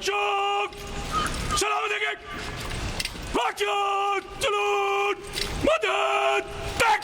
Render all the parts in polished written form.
Action! Selamun Action! Salud! Madad! Tak!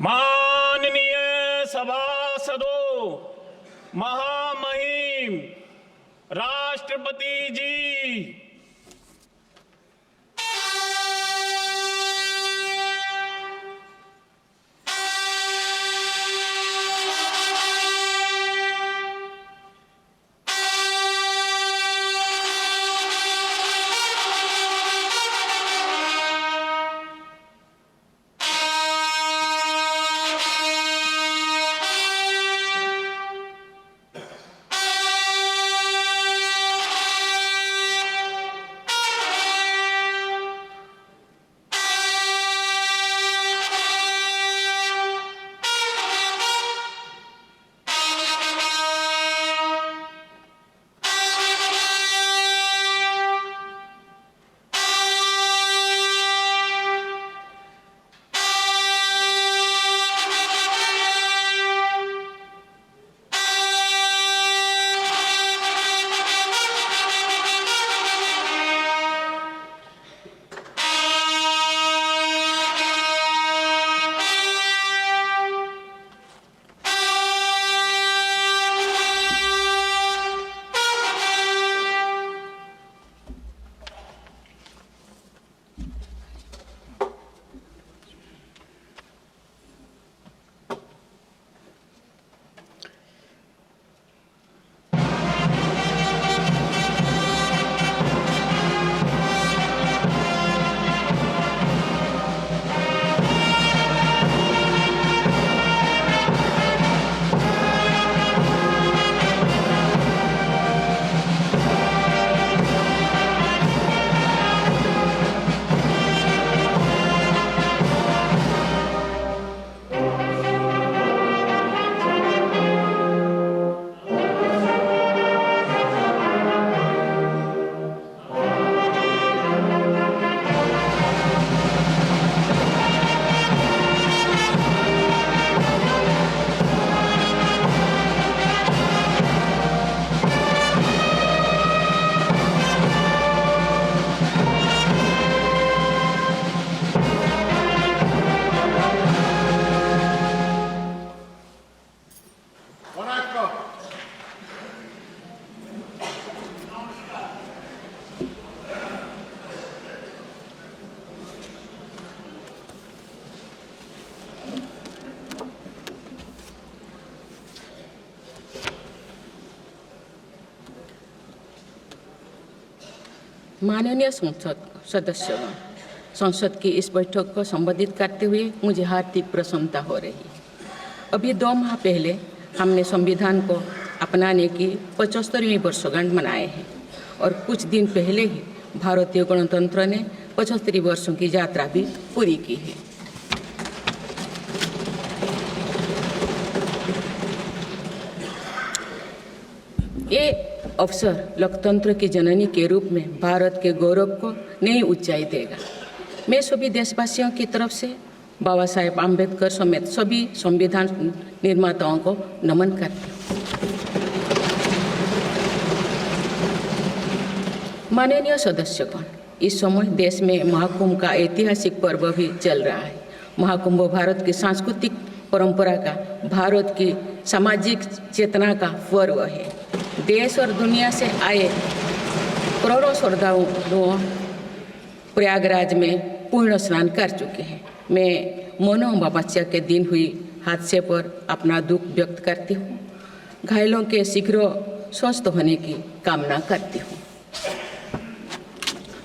माननीय सभासदों, महामहिम राष्ट्रपति जी, माननीय संसद सदस्यगण, संसद की इस बैठक को संबोधित करते हुए मुझे हार्दिक प्रसन्नता हो रही है। अभी 2 माह पहले हमने संविधान को अपनाने की 75वीं वर्षगांठ मनाए हैं और कुछ दिन पहले ही भारतीय गणतंत्र ने 75 वर्षों की यात्रा भी पूरी की है। ये अवसर लोकतंत्र की जननी के रूप में भारत के गौरव को नई ऊंचाई देगा। मैं सभी देशवासियों की तरफ से बाबा साहेब आम्बेडकर समेत सभी संविधान निर्माताओं को नमन करती हूँ। माननीय सदस्यगण, इस समय देश में महाकुंभ का ऐतिहासिक पर्व भी चल रहा है। महाकुंभ भारत की सांस्कृतिक परंपरा का, भारत की सामाजिक चेतना का पर्व है। देश और दुनिया से आए करोड़ों श्रद्धालु प्रयागराज में पूर्ण स्नान कर चुके हैं। मैं मोनो अमावस्या के दिन हुई हादसे पर अपना दुख व्यक्त करती हूँ। घायलों के शीघ्र स्वस्थ होने की कामना करती हूँ।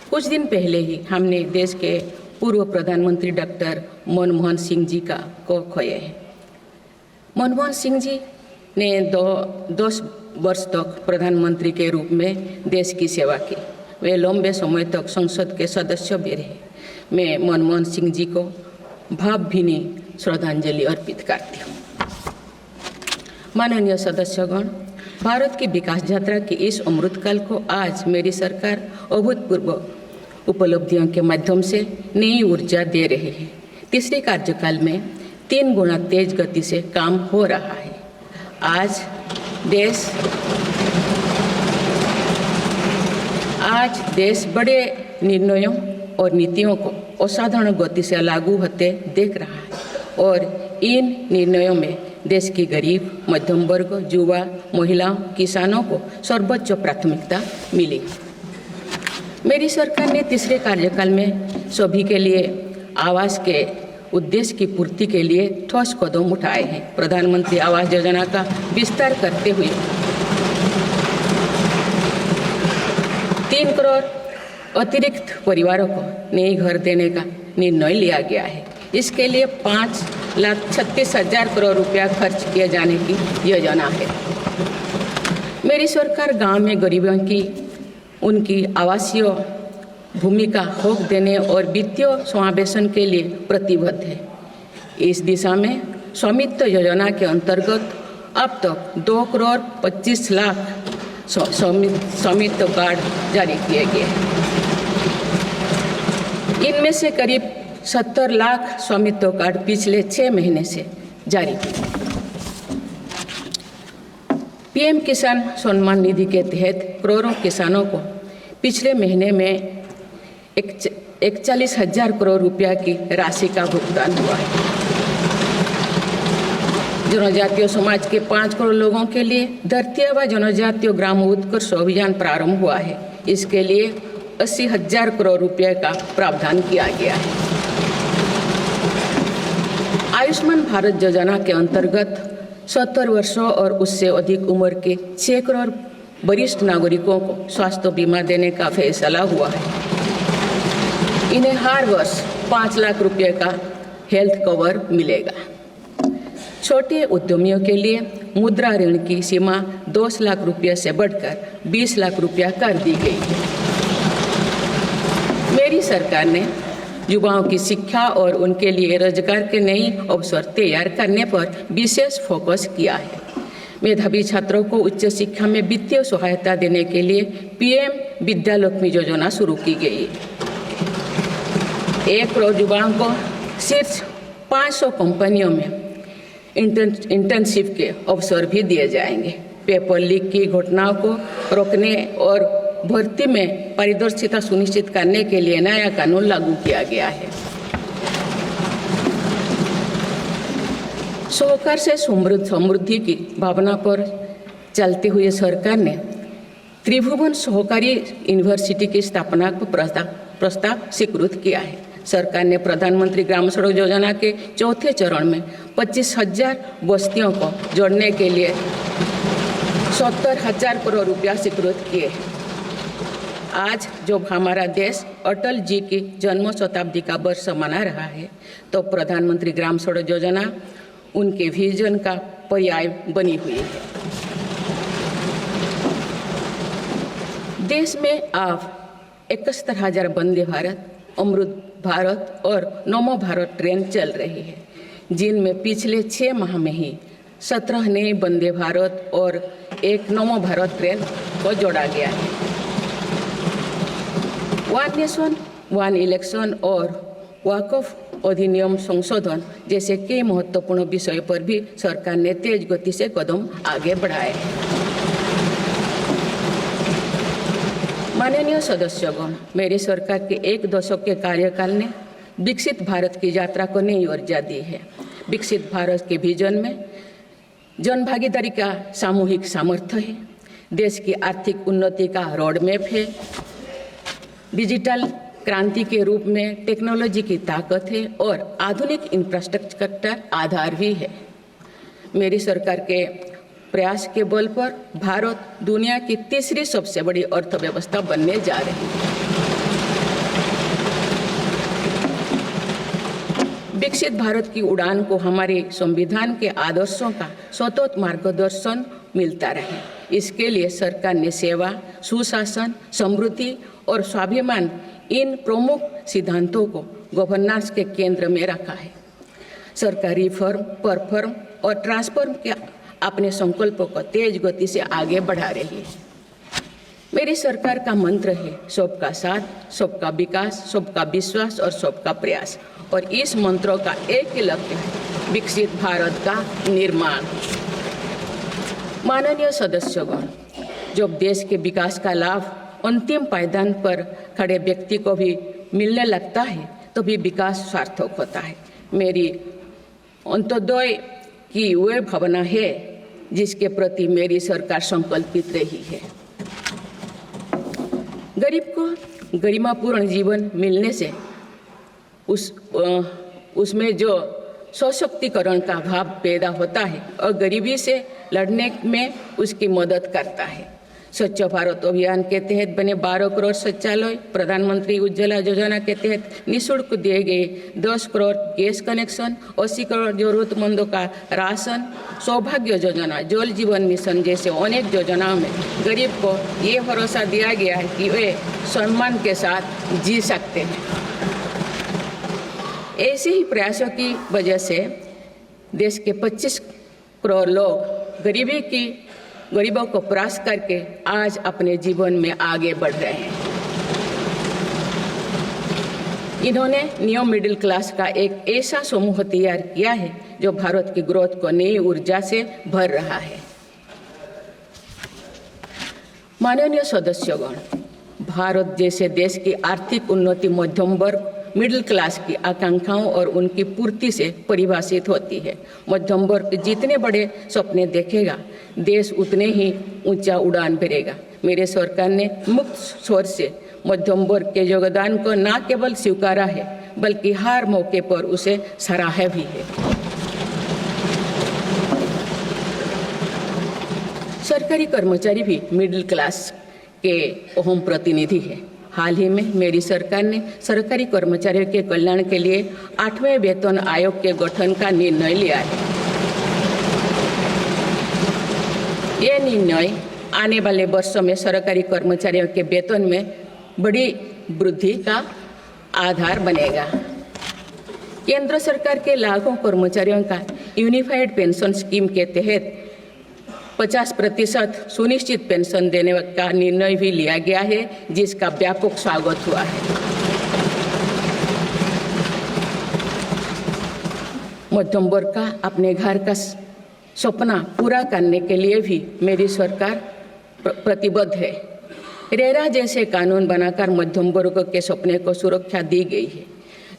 कुछ दिन पहले ही हमने देश के पूर्व प्रधानमंत्री डॉक्टर मनमोहन सिंह जी को खोए हैं। मनमोहन सिंह जी ने 10 वर्ष तक प्रधानमंत्री के रूप में देश की सेवा की। वे लंबे समय तक संसद के सदस्य भी रहे। मैं मनमोहन सिंह जी को भावभीनी श्रद्धांजलि अर्पित करती हूँ। माननीय सदस्यगण, भारत की विकास यात्रा की इस अमृतकाल को आज मेरी सरकार अभूतपूर्व उपलब्धियों के माध्यम से नई ऊर्जा दे रही है। तीसरे कार्यकाल में 3 गुना तेज गति से काम हो रहा है। आज देश बड़े निर्णयों और नीतियों को असाधारण गति से लागू होते देख रहा है और इन निर्णयों में देश की गरीब, मध्यम वर्ग, युवा, महिलाओं, किसानों को सर्वोच्च प्राथमिकता मिली। मेरी सरकार ने तीसरे कार्यकाल में सभी के लिए आवास के उद्देश्य की पूर्ति के लिए ठोस कदम उठाए हैं। प्रधानमंत्री आवास योजना का विस्तार करते हुए 3 करोड़ अतिरिक्त परिवारों को नए घर देने का निर्णय लिया गया है। इसके लिए 5,36,000 करोड़ रुपया खर्च किए जाने की योजना है। मेरी सरकार गांव में गरीबों की उनकी आवासीय भूमि का हक देने और वित्तीय समावेशन के लिए प्रतिबद्ध है। इस दिशा में स्वामित्व योजना के अंतर्गत अब तक 2 करोड़ 25 लाख स्वामित्व कार्ड जारी किए गए हैं। इनमें से करीब 70 लाख स्वामित्व कार्ड पिछले 6 महीने से जारी किए। पीएम किसान सम्मान निधि के तहत करोड़ों किसानों को पिछले महीने में 41,000 करोड़ रुपया की राशि का भुगतान हुआ है। जनजातीय समाज के 5 करोड़ लोगों के लिए धरती व जनजातीय ग्राम उत्कर्ष अभियान प्रारंभ हुआ है। इसके लिए 80,000 करोड़ रुपये का प्रावधान किया गया है। आयुष्मान भारत योजना के अंतर्गत 70 वर्षों और उससे अधिक उम्र के 6 करोड़ वरिष्ठ नागरिकों को स्वास्थ्य बीमा देने का फैसला हुआ है। इन्हें हर वर्ष 5 लाख रुपये का हेल्थ कवर मिलेगा। छोटे उद्यमियों के लिए मुद्रा ऋण की सीमा 10 लाख रुपये से बढ़कर 20 लाख रुपया कर दी गई है। मेरी सरकार ने युवाओं की शिक्षा और उनके लिए रोजगार के नए अवसर तैयार करने पर विशेष फोकस किया है। मेधावी छात्रों को उच्च शिक्षा में वित्तीय सहायता देने के लिए पीएम विद्यालक्ष्मी योजना शुरू की गई है। 1 करोड़ युवाओं को शीर्ष 500 कंपनियों में इंटर्नशिप के अवसर भी दिए जाएंगे। पेपर लीक की घटनाओं को रोकने और भर्ती में पारदर्शिता सुनिश्चित करने के लिए नया कानून लागू किया गया है। सहकार से समृद्धि की भावना पर चलते हुए सरकार ने त्रिभुवन सहकारी यूनिवर्सिटी की स्थापना को प्रस्ताव स्वीकृत किया है। सरकार ने प्रधानमंत्री ग्राम सड़क योजना के 4थे चरण में 25,000 बस्तियों को जोड़ने के लिए 70,000 करोड़ रुपया स्वीकृत किए। आज जब हमारा देश अटल जी की जन्म शताब्दी का वर्ष मना रहा है, तो प्रधानमंत्री ग्राम सड़क योजना उनके विजन का पर्याय बनी हुई है। देश में अब 71,000 वंदे भारत, अमृत भारत और नमो भारत ट्रेन चल रही है, जिनमें पिछले 6 माह में ही 17 नए वंदे भारत और एक नमो भारत ट्रेन को जोड़ा गया है। वन नेशन वन इलेक्शन और वक्फ अधिनियम संशोधन जैसे कई महत्वपूर्ण विषयों पर भी सरकार ने तेज गति से कदम आगे बढ़ाए हैं। माननीय सदस्यगण, मेरी सरकार के 1 दशक के कार्यकाल ने विकसित भारत की यात्रा को नई ऊर्जा दी है। विकसित भारत के विजन में जन भागीदारी का सामूहिक सामर्थ्य है, देश की आर्थिक उन्नति का रोड मैप है, डिजिटल क्रांति के रूप में टेक्नोलॉजी की ताकत है और आधुनिक इंफ्रास्ट्रक्चर का आधार भी है। मेरी सरकार के प्रयास के बल पर भारत दुनिया की तीसरी सबसे बड़ी अर्थव्यवस्था बनने जा रही है। विकसित भारत की उड़ान को हमारे संविधान के आदर्शों का सतत मार्गदर्शन मिलता रहे, इसके लिए सरकार ने सेवा, सुशासन, समृद्धि और स्वाभिमान इन प्रमुख सिद्धांतों को गवर्नेंस के केंद्र में रखा है। सरकार रिफॉर्म, परफॉर्म और ट्रांसफॉर्म के अपने संकल्पों को तेज गति से आगे बढ़ा रही है। मेरी सरकार का मंत्र है सबका साथ, सबका विकास, सबका विश्वास और सबका प्रयास, और इस मंत्रों का एक ही लक्ष्य है, विकसित भारत का निर्माण। माननीय सदस्यगण, जब देश के विकास का लाभ अंतिम पायदान पर खड़े व्यक्ति को भी मिलने लगता है, तो भी विकास सार्थक होता है। मेरी अंत्योदय की वह भावना है जिसके प्रति मेरी सरकार संकल्पित रही है। गरीब को गरिमापूर्ण जीवन मिलने से उसमें जो सशक्तिकरण का भाव पैदा होता है और गरीबी से लड़ने में उसकी मदद करता है। स्वच्छ भारत अभियान के तहत बने 12 करोड़ शौचालय, प्रधानमंत्री उज्ज्वला योजना के तहत निःशुल्क दिए गए 10 करोड़ गैस कनेक्शन, 80 करोड़ जरूरतमंदों का राशन, सौभाग्य योजना, जल जीवन मिशन जैसे अनेक योजनाओं में गरीब को ये भरोसा दिया गया है कि वे सम्मान के साथ जी सकते हैं। ऐसे ही प्रयासों की वजह से देश के 25 करोड़ लोग गरीबों को परास्त करके आज अपने जीवन में आगे बढ़ रहे हैं। इन्होंने न्यू मिडिल क्लास का एक ऐसा समूह तैयार किया है जो भारत की ग्रोथ को नई ऊर्जा से भर रहा है। माननीय सदस्यगण, भारत जैसे देश की आर्थिक उन्नति मध्यम वर्ग मिडिल क्लास की आकांक्षाओं और उनकी पूर्ति से परिभाषित होती है। मध्यम वर्ग जितने बड़े सपने देखेगा, देश उतने ही ऊंचा उड़ान भरेगा। मेरे सरकार ने मुक्त स्वर से मध्यम वर्ग के योगदान को न केवल स्वीकारा है, बल्कि हर मौके पर उसे सराहा भी है। सरकारी कर्मचारी भी मिडिल क्लास के अहम प्रतिनिधि है। हाल ही में मेरी सरकार ने सरकारी कर्मचारियों के कल्याण के लिए 8वें वेतन आयोग के गठन का निर्णय लिया है। ये निर्णय आने वाले वर्षों में सरकारी कर्मचारियों के वेतन में बड़ी वृद्धि का आधार बनेगा। केंद्र सरकार के लाखों कर्मचारियों का यूनिफाइड पेंशन स्कीम के तहत 50% सुनिश्चित पेंशन देने का निर्णय भी लिया गया है, जिसका व्यापक स्वागत हुआ है। मध्यम वर्ग का अपने घर का सपना पूरा करने के लिए भी मेरी सरकार प्रतिबद्ध है। रेरा जैसे कानून बनाकर मध्यम वर्ग के सपने को सुरक्षा दी गई है।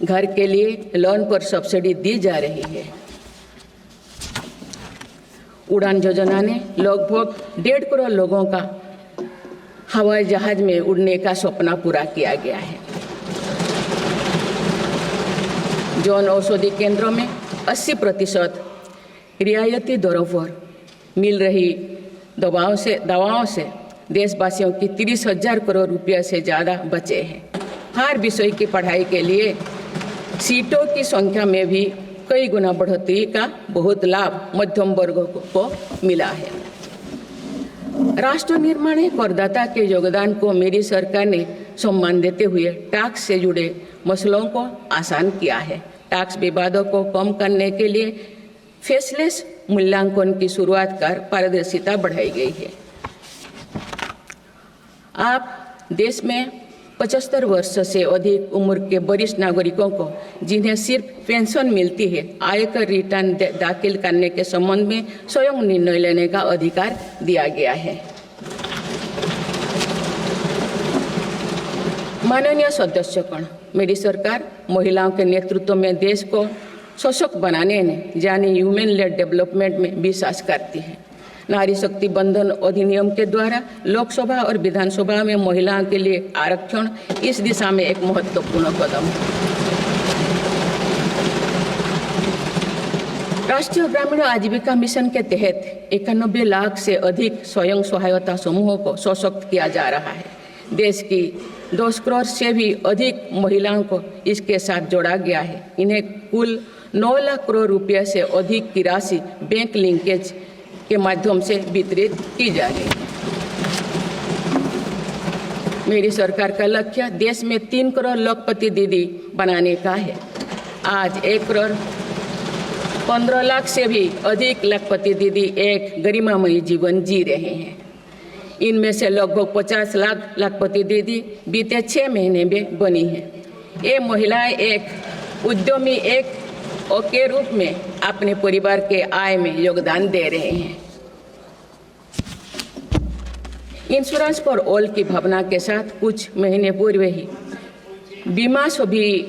घर के लिए लोन पर सब्सिडी दी जा रही है। उड़ान योजना ने लगभग 1.5 करोड़ लोगों का हवाई जहाज में उड़ने का सपना पूरा किया गया है। जन औषधि केंद्रों में 80% रियायती दरों पर मिल रही दवाओं से देशवासियों की 30,000 करोड़ रुपये से ज़्यादा बचे हैं। हर विषय की पढ़ाई के लिए सीटों की संख्या में भी कई गुना बढ़ोतरी का बहुत लाभ मध्यम वर्ग को मिला है। राष्ट्र निर्माण में करदाता के योगदान को मेरी सरकार ने सम्मान देते हुए टैक्स से जुड़े मसलों को आसान किया है। टैक्स विवादों को कम करने के लिए फेसलेस मूल्यांकन की शुरुआत कर पारदर्शिता बढ़ाई गई है। आप देश में 75 वर्ष से अधिक उम्र के वरिष्ठ नागरिकों को जिन्हें सिर्फ पेंशन मिलती है, आयकर रिटर्न दाखिल करने के संबंध में स्वयं निर्णय लेने का अधिकार दिया गया है। माननीय सदस्यगण, मेरी सरकार महिलाओं के नेतृत्व में देश को सशक्त बनाने में यानी ह्यूमन लेड डेवलपमेंट में विश्वास करती है। नारी शक्ति बंधन अधिनियम के द्वारा लोकसभा और विधानसभा में महिलाओं के लिए आरक्षण इस दिशा में एक महत्वपूर्ण कदम है। राष्ट्रीय ग्रामीण आजीविका मिशन के तहत 91 लाख से अधिक स्वयं सहायता समूहों को सशक्त किया जा रहा है। देश की 2 करोड़ से भी अधिक महिलाओं को इसके साथ जोड़ा गया है। इन्हें कुल 9 लाख करोड़ रुपये से अधिक की राशि बैंक लिंकेज के माध्यम से वितरित की जा रही है। मेरी सरकार का लक्ष्य देश में 3 करोड़ लखपति दीदी बनाने का है। आज 1 करोड़ 15 लाख से भी अधिक लखपति दीदी एक गरिमामयी जीवन जी रहे हैं। इनमें से लगभग 50 लाख लखपति दीदी बीते 6 महीने में बनी है। ये महिलाएं एक उद्यमी के रूप में अपने परिवार के आय में योगदान दे रहे हैं। इंश्योरेंस फॉर ऑल की भावना के साथ कुछ महीने पूर्व ही बीमा सखी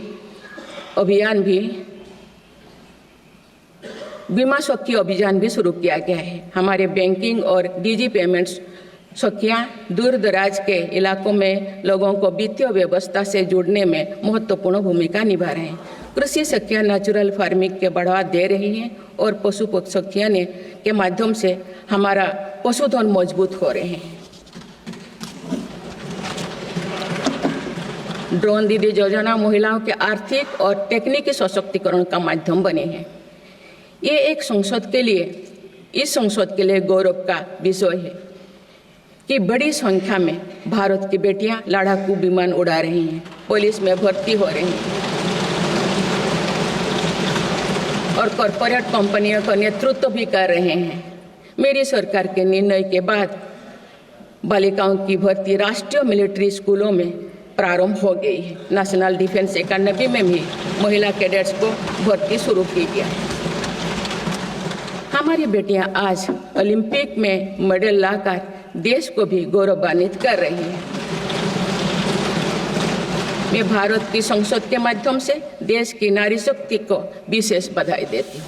अभियान भी शुरू किया गया है। हमारे बैंकिंग और डिजी पेमेंट्स सखियां दूर दराज के इलाकों में लोगों को वित्तीय व्यवस्था से जुड़ने में महत्वपूर्ण भूमिका निभा रहे हैं। कृषि सखियां नेचुरल फार्मिंग के बढ़ावा दे रही हैं और पशु सखियां के माध्यम से हमारा पशुधन मजबूत हो रहे हैं। ड्रोन दीदी योजना महिलाओं के आर्थिक और तकनीकी सशक्तिकरण का माध्यम बने हैं। ये इस संसद के लिए गौरव का विषय है कि बड़ी संख्या में भारत की बेटियां लड़ाकू विमान उड़ा रही हैं, पुलिस में भर्ती हो रही हैं और कॉरपोरेट कंपनियों का नेतृत्व भी कर रहे हैं। मेरी सरकार के निर्णय के बाद बालिकाओं की भर्ती राष्ट्रीय मिलिट्री स्कूलों में प्रारंभ हो गई है। नेशनल डिफेंस एकेडमी में भी महिला कैडेट्स को भर्ती शुरू की गई है। हमारी बेटियां आज ओलंपिक में मेडल लाकर देश को भी गौरवान्वित कर रही हैं। मैं भारत की संसद के माध्यम से देश की नारी शक्ति को विशेष बधाई देती हूँ।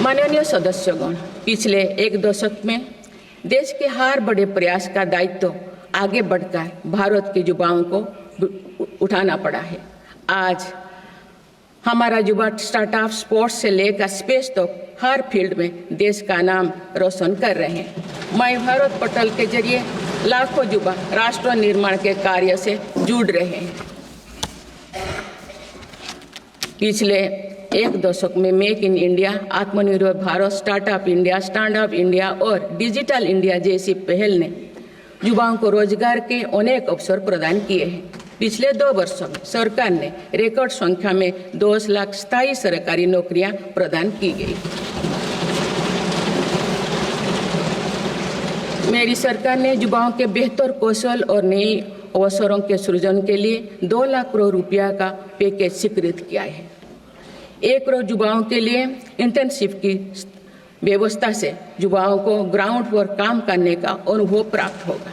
माननीय सदस्यगण, पिछले 1 दशक में देश के हर बड़े प्रयास का दायित्व आगे बढ़कर भारत के युवाओं को उठाना पड़ा है। आज हमारा युवा स्टार्टअप स्पोर्ट्स से लेकर स्पेस तक हर फील्ड में देश का नाम रोशन कर रहे हैं। माय भारत पोर्टल के जरिए लाखों युवा राष्ट्र निर्माण के कार्य से जुड़ रहे हैं। पिछले 1 दशक में मेक इन इंडिया, आत्मनिर्भर Bharat, startup India, stand up India और डिजिटल इंडिया जैसी पहल ने युवाओं को रोजगार के अनेक अवसर प्रदान किए हैं। पिछले 2 वर्षों में सरकार ने रिकॉर्ड संख्या में 10 लाख स्थायी सरकारी नौकरियां प्रदान की गई। मेरी सरकार ने युवाओं के बेहतर कौशल और नए अवसरों के सृजन के लिए 2 लाख करोड़ रुपया का पैकेज स्वीकृत किया है। 1 करोड़ युवाओं के लिए इंटर्नशिप की व्यवस्था से युवाओं को ग्राउंड पर काम करने का अनुभव प्राप्त होगा।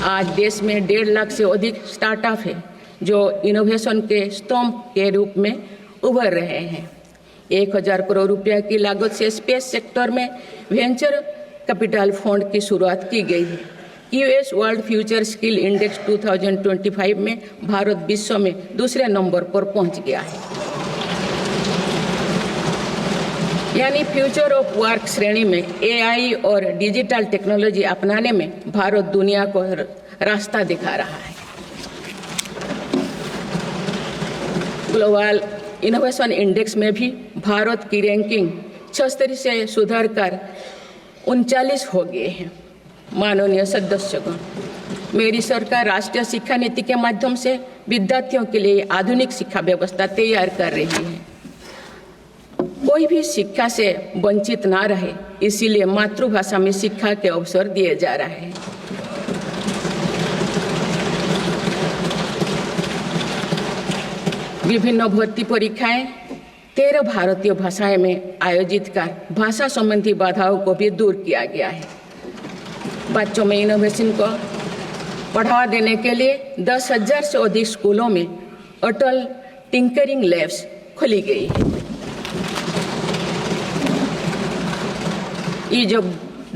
आज देश में 1.5 लाख से अधिक स्टार्टअप है जो इनोवेशन के स्तंभ के रूप में उभर रहे हैं। 1000 करोड़ रुपया की लागत से स्पेस सेक्टर में वेंचर कैपिटल फंड की शुरुआत की गई है। US world future skill index 2025 में भारत विश्व में दूसरे नंबर पर पहुंच गया है। यानी फ्यूचर ऑफ वर्क श्रेणी में एआई और डिजिटल टेक्नोलॉजी अपनाने में भारत दुनिया को रास्ता दिखा रहा है। ग्लोबल इनोवेशन इंडेक्स में भी भारत की रैंकिंग 76 से सुधरकर 39 हो गए हैं। माननीय सदस्यगण, मेरी सरकार राष्ट्रीय शिक्षा नीति के माध्यम से विद्यार्थियों के लिए आधुनिक शिक्षा व्यवस्था तैयार कर रही है। कोई भी शिक्षा से वंचित ना रहे, इसीलिए मातृभाषा में शिक्षा के अवसर दिए जा रहे हैं। विभिन्न भर्ती परीक्षाएं 13 भारतीय भाषाएं में आयोजित कर भाषा संबंधी बाधाओं को भी दूर किया गया है। बच्चों में इनोवेशन को बढ़ावा देने के लिए 10,000 से अधिक स्कूलों में अटल टिंकरिंग लैब्स खोली गई है। ईज ऑफ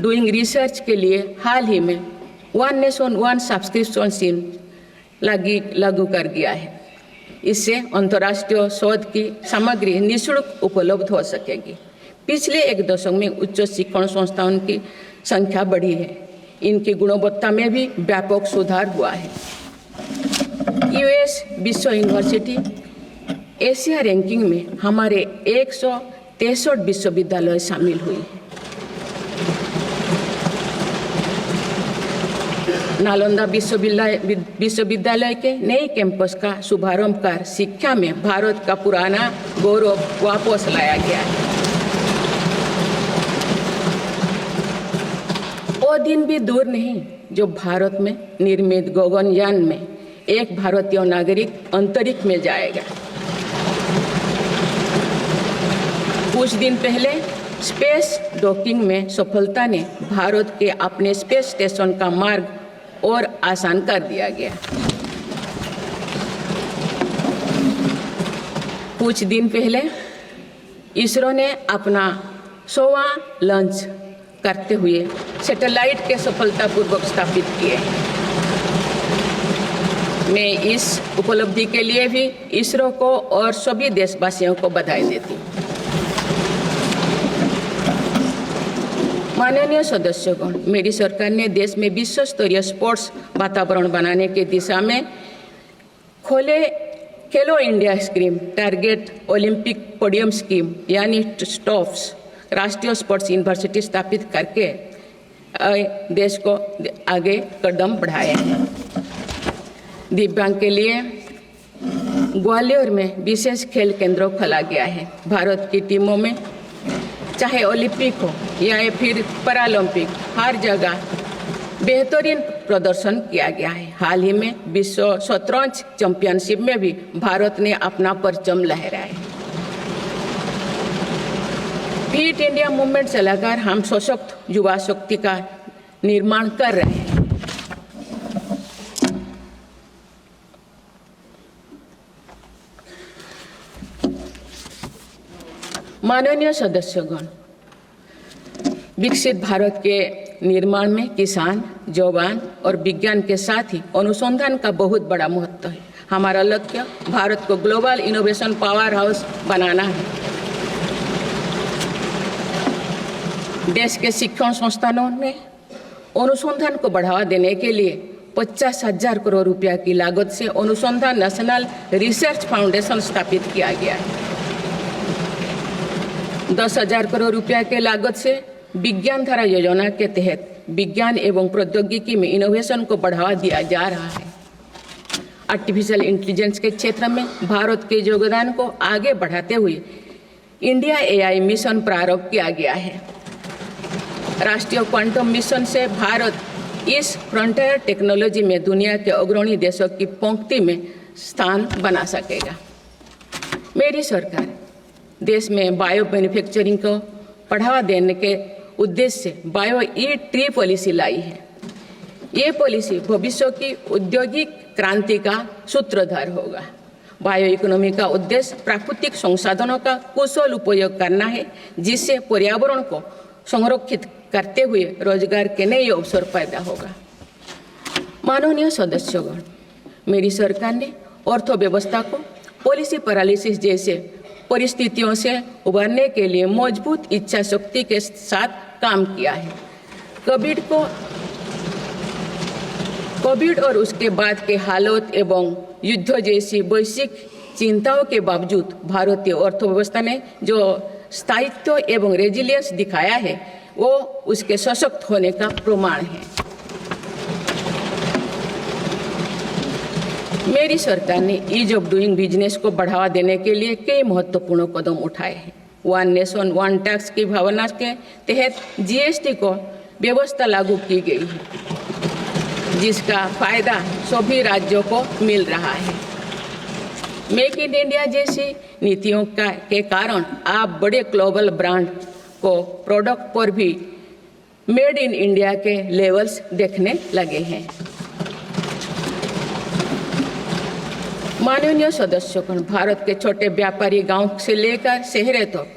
डूइंग रिसर्च के लिए हाल ही में one nation one subscription scheme लागू कर दिया है। इससे अंतर्राष्ट्रीय शोध की सामग्री निःशुल्क उपलब्ध हो सकेगी। पिछले एक दशक में उच्च शिक्षण संस्थानों की संख्या बढ़ी है। इनकी गुणवत्ता में भी व्यापक सुधार हुआ है। यूएस विश्व यूनिवर्सिटी एशिया रैंकिंग में हमारे 163 विश्वविद्यालय शामिल हुई है। नालंदा विश्वविद्यालय के नए कैंपस का शुभारंभ कर शिक्षा में भारत का पुराना गौरव वापस लाया गया है। वो दिन भी दूर नहीं जो भारत में निर्मित गगनयान में एक भारतीय नागरिक अंतरिक्ष में जाएगा। कुछ दिन पहले स्पेस डॉकिंग में सफलता ने भारत के अपने स्पेस स्टेशन का मार्ग और आसान कर दिया गया। कुछ दिन पहले इसरो ने अपना 100वां लॉन्च करते हुए सैटेलाइट के सफलतापूर्वक स्थापित किए। मैं इस उपलब्धि के लिए भी इसरो को और सभी देशवासियों को बधाई देती हूँ। माननीय सदस्यगण, मेरी सरकार ने देश में विश्व स्तरीय स्पोर्ट्स वातावरण बनाने की दिशा में खोले खेलो India scheme, target Olympic podium scheme यानी स्टॉप्स राष्ट्रीय स्पोर्ट्स यूनिवर्सिटी स्थापित करके देश को आगे कदम बढ़ाए हैं। दिव्यांग के लिए ग्वालियर में विशेष खेल केंद्र खोला गया है। भारत की टीमों में चाहे ओलंपिक हो या फिर पैरालंपिक, हर जगह बेहतरीन प्रदर्शन किया गया है। हाल ही में विश्व शतरंज चैंपियनशिप में भी भारत ने अपना परचम लहराया। फिट इंडिया मूवमेंट चलाकर हम सशक्त युवा शक्ति का निर्माण कर रहे हैं। माननीय सदस्यगण, विकसित भारत के निर्माण में किसान, जवान और विज्ञान के साथ ही अनुसंधान का बहुत बड़ा महत्व है। हमारा लक्ष्य भारत को ग्लोबल इनोवेशन पावर हाउस बनाना है। देश के शिक्षण संस्थानों में अनुसंधान को बढ़ावा देने के लिए 50,000 करोड़ रुपया की लागत से अनुसंधान नेशनल रिसर्च फाउंडेशन स्थापित किया गया है। 10,000 करोड़ रुपया के लागत से विज्ञान धारा योजना के तहत विज्ञान एवं प्रौद्योगिकी में इनोवेशन को बढ़ावा दिया जा रहा है। आर्टिफिशियल इंटेलिजेंस के क्षेत्र में भारत के योगदान को आगे बढ़ाते हुए इंडिया एआई मिशन प्रारंभ किया गया है। राष्ट्रीय क्वांटम मिशन से भारत इस फ्रंटियर टेक्नोलॉजी में दुनिया के अग्रणी देशों की पंक्ति में स्थान बना सकेगा। मेरी सरकार देश में बायो मैन्युफैक्चरिंग को बढ़ावा देने के उद्देश्य से बायो ई-ट्री पॉलिसी लाई है। ये पॉलिसी भविष्य की औद्योगिक क्रांति का सूत्रधार होगा। बायो इकोनॉमी का उद्देश्य प्राकृतिक संसाधनों का कुशल उपयोग करना है, जिससे पर्यावरण को संरक्षित करते हुए रोजगार के नए अवसर पैदा होगा। माननीय सदस्यगण, मेरी सरकार ने अर्थव्यवस्था को पॉलिसी पैरालिसिस जैसे परिस्थितियों से उबरने के लिए मजबूत इच्छा शक्ति के साथ काम किया है। कोविड और उसके बाद के हालात एवं युद्ध जैसी वैश्विक चिंताओं के बावजूद भारतीय अर्थव्यवस्था ने जो स्थायित्व एवं रेजिलियंस दिखाया है वो उसके सशक्त होने का प्रमाण है। मेरी सरकार ने ईज ऑफ डूइंग बिजनेस को बढ़ावा देने के लिए कई महत्वपूर्ण कदम उठाए हैं। वन नेशन वन टैक्स की भावना के तहत जीएसटी को व्यवस्था लागू की गई है, जिसका फायदा सभी राज्यों को मिल रहा है। मेक इन इंडिया जैसी नीतियों के कारण आप बड़े ग्लोबल ब्रांड को प्रोडक्ट पर भी मेड इन इंडिया के लेवल्स देखने लगे हैं। माननीय सदस्यगण, भारत के छोटे व्यापारी गांव से लेकर शहरों तक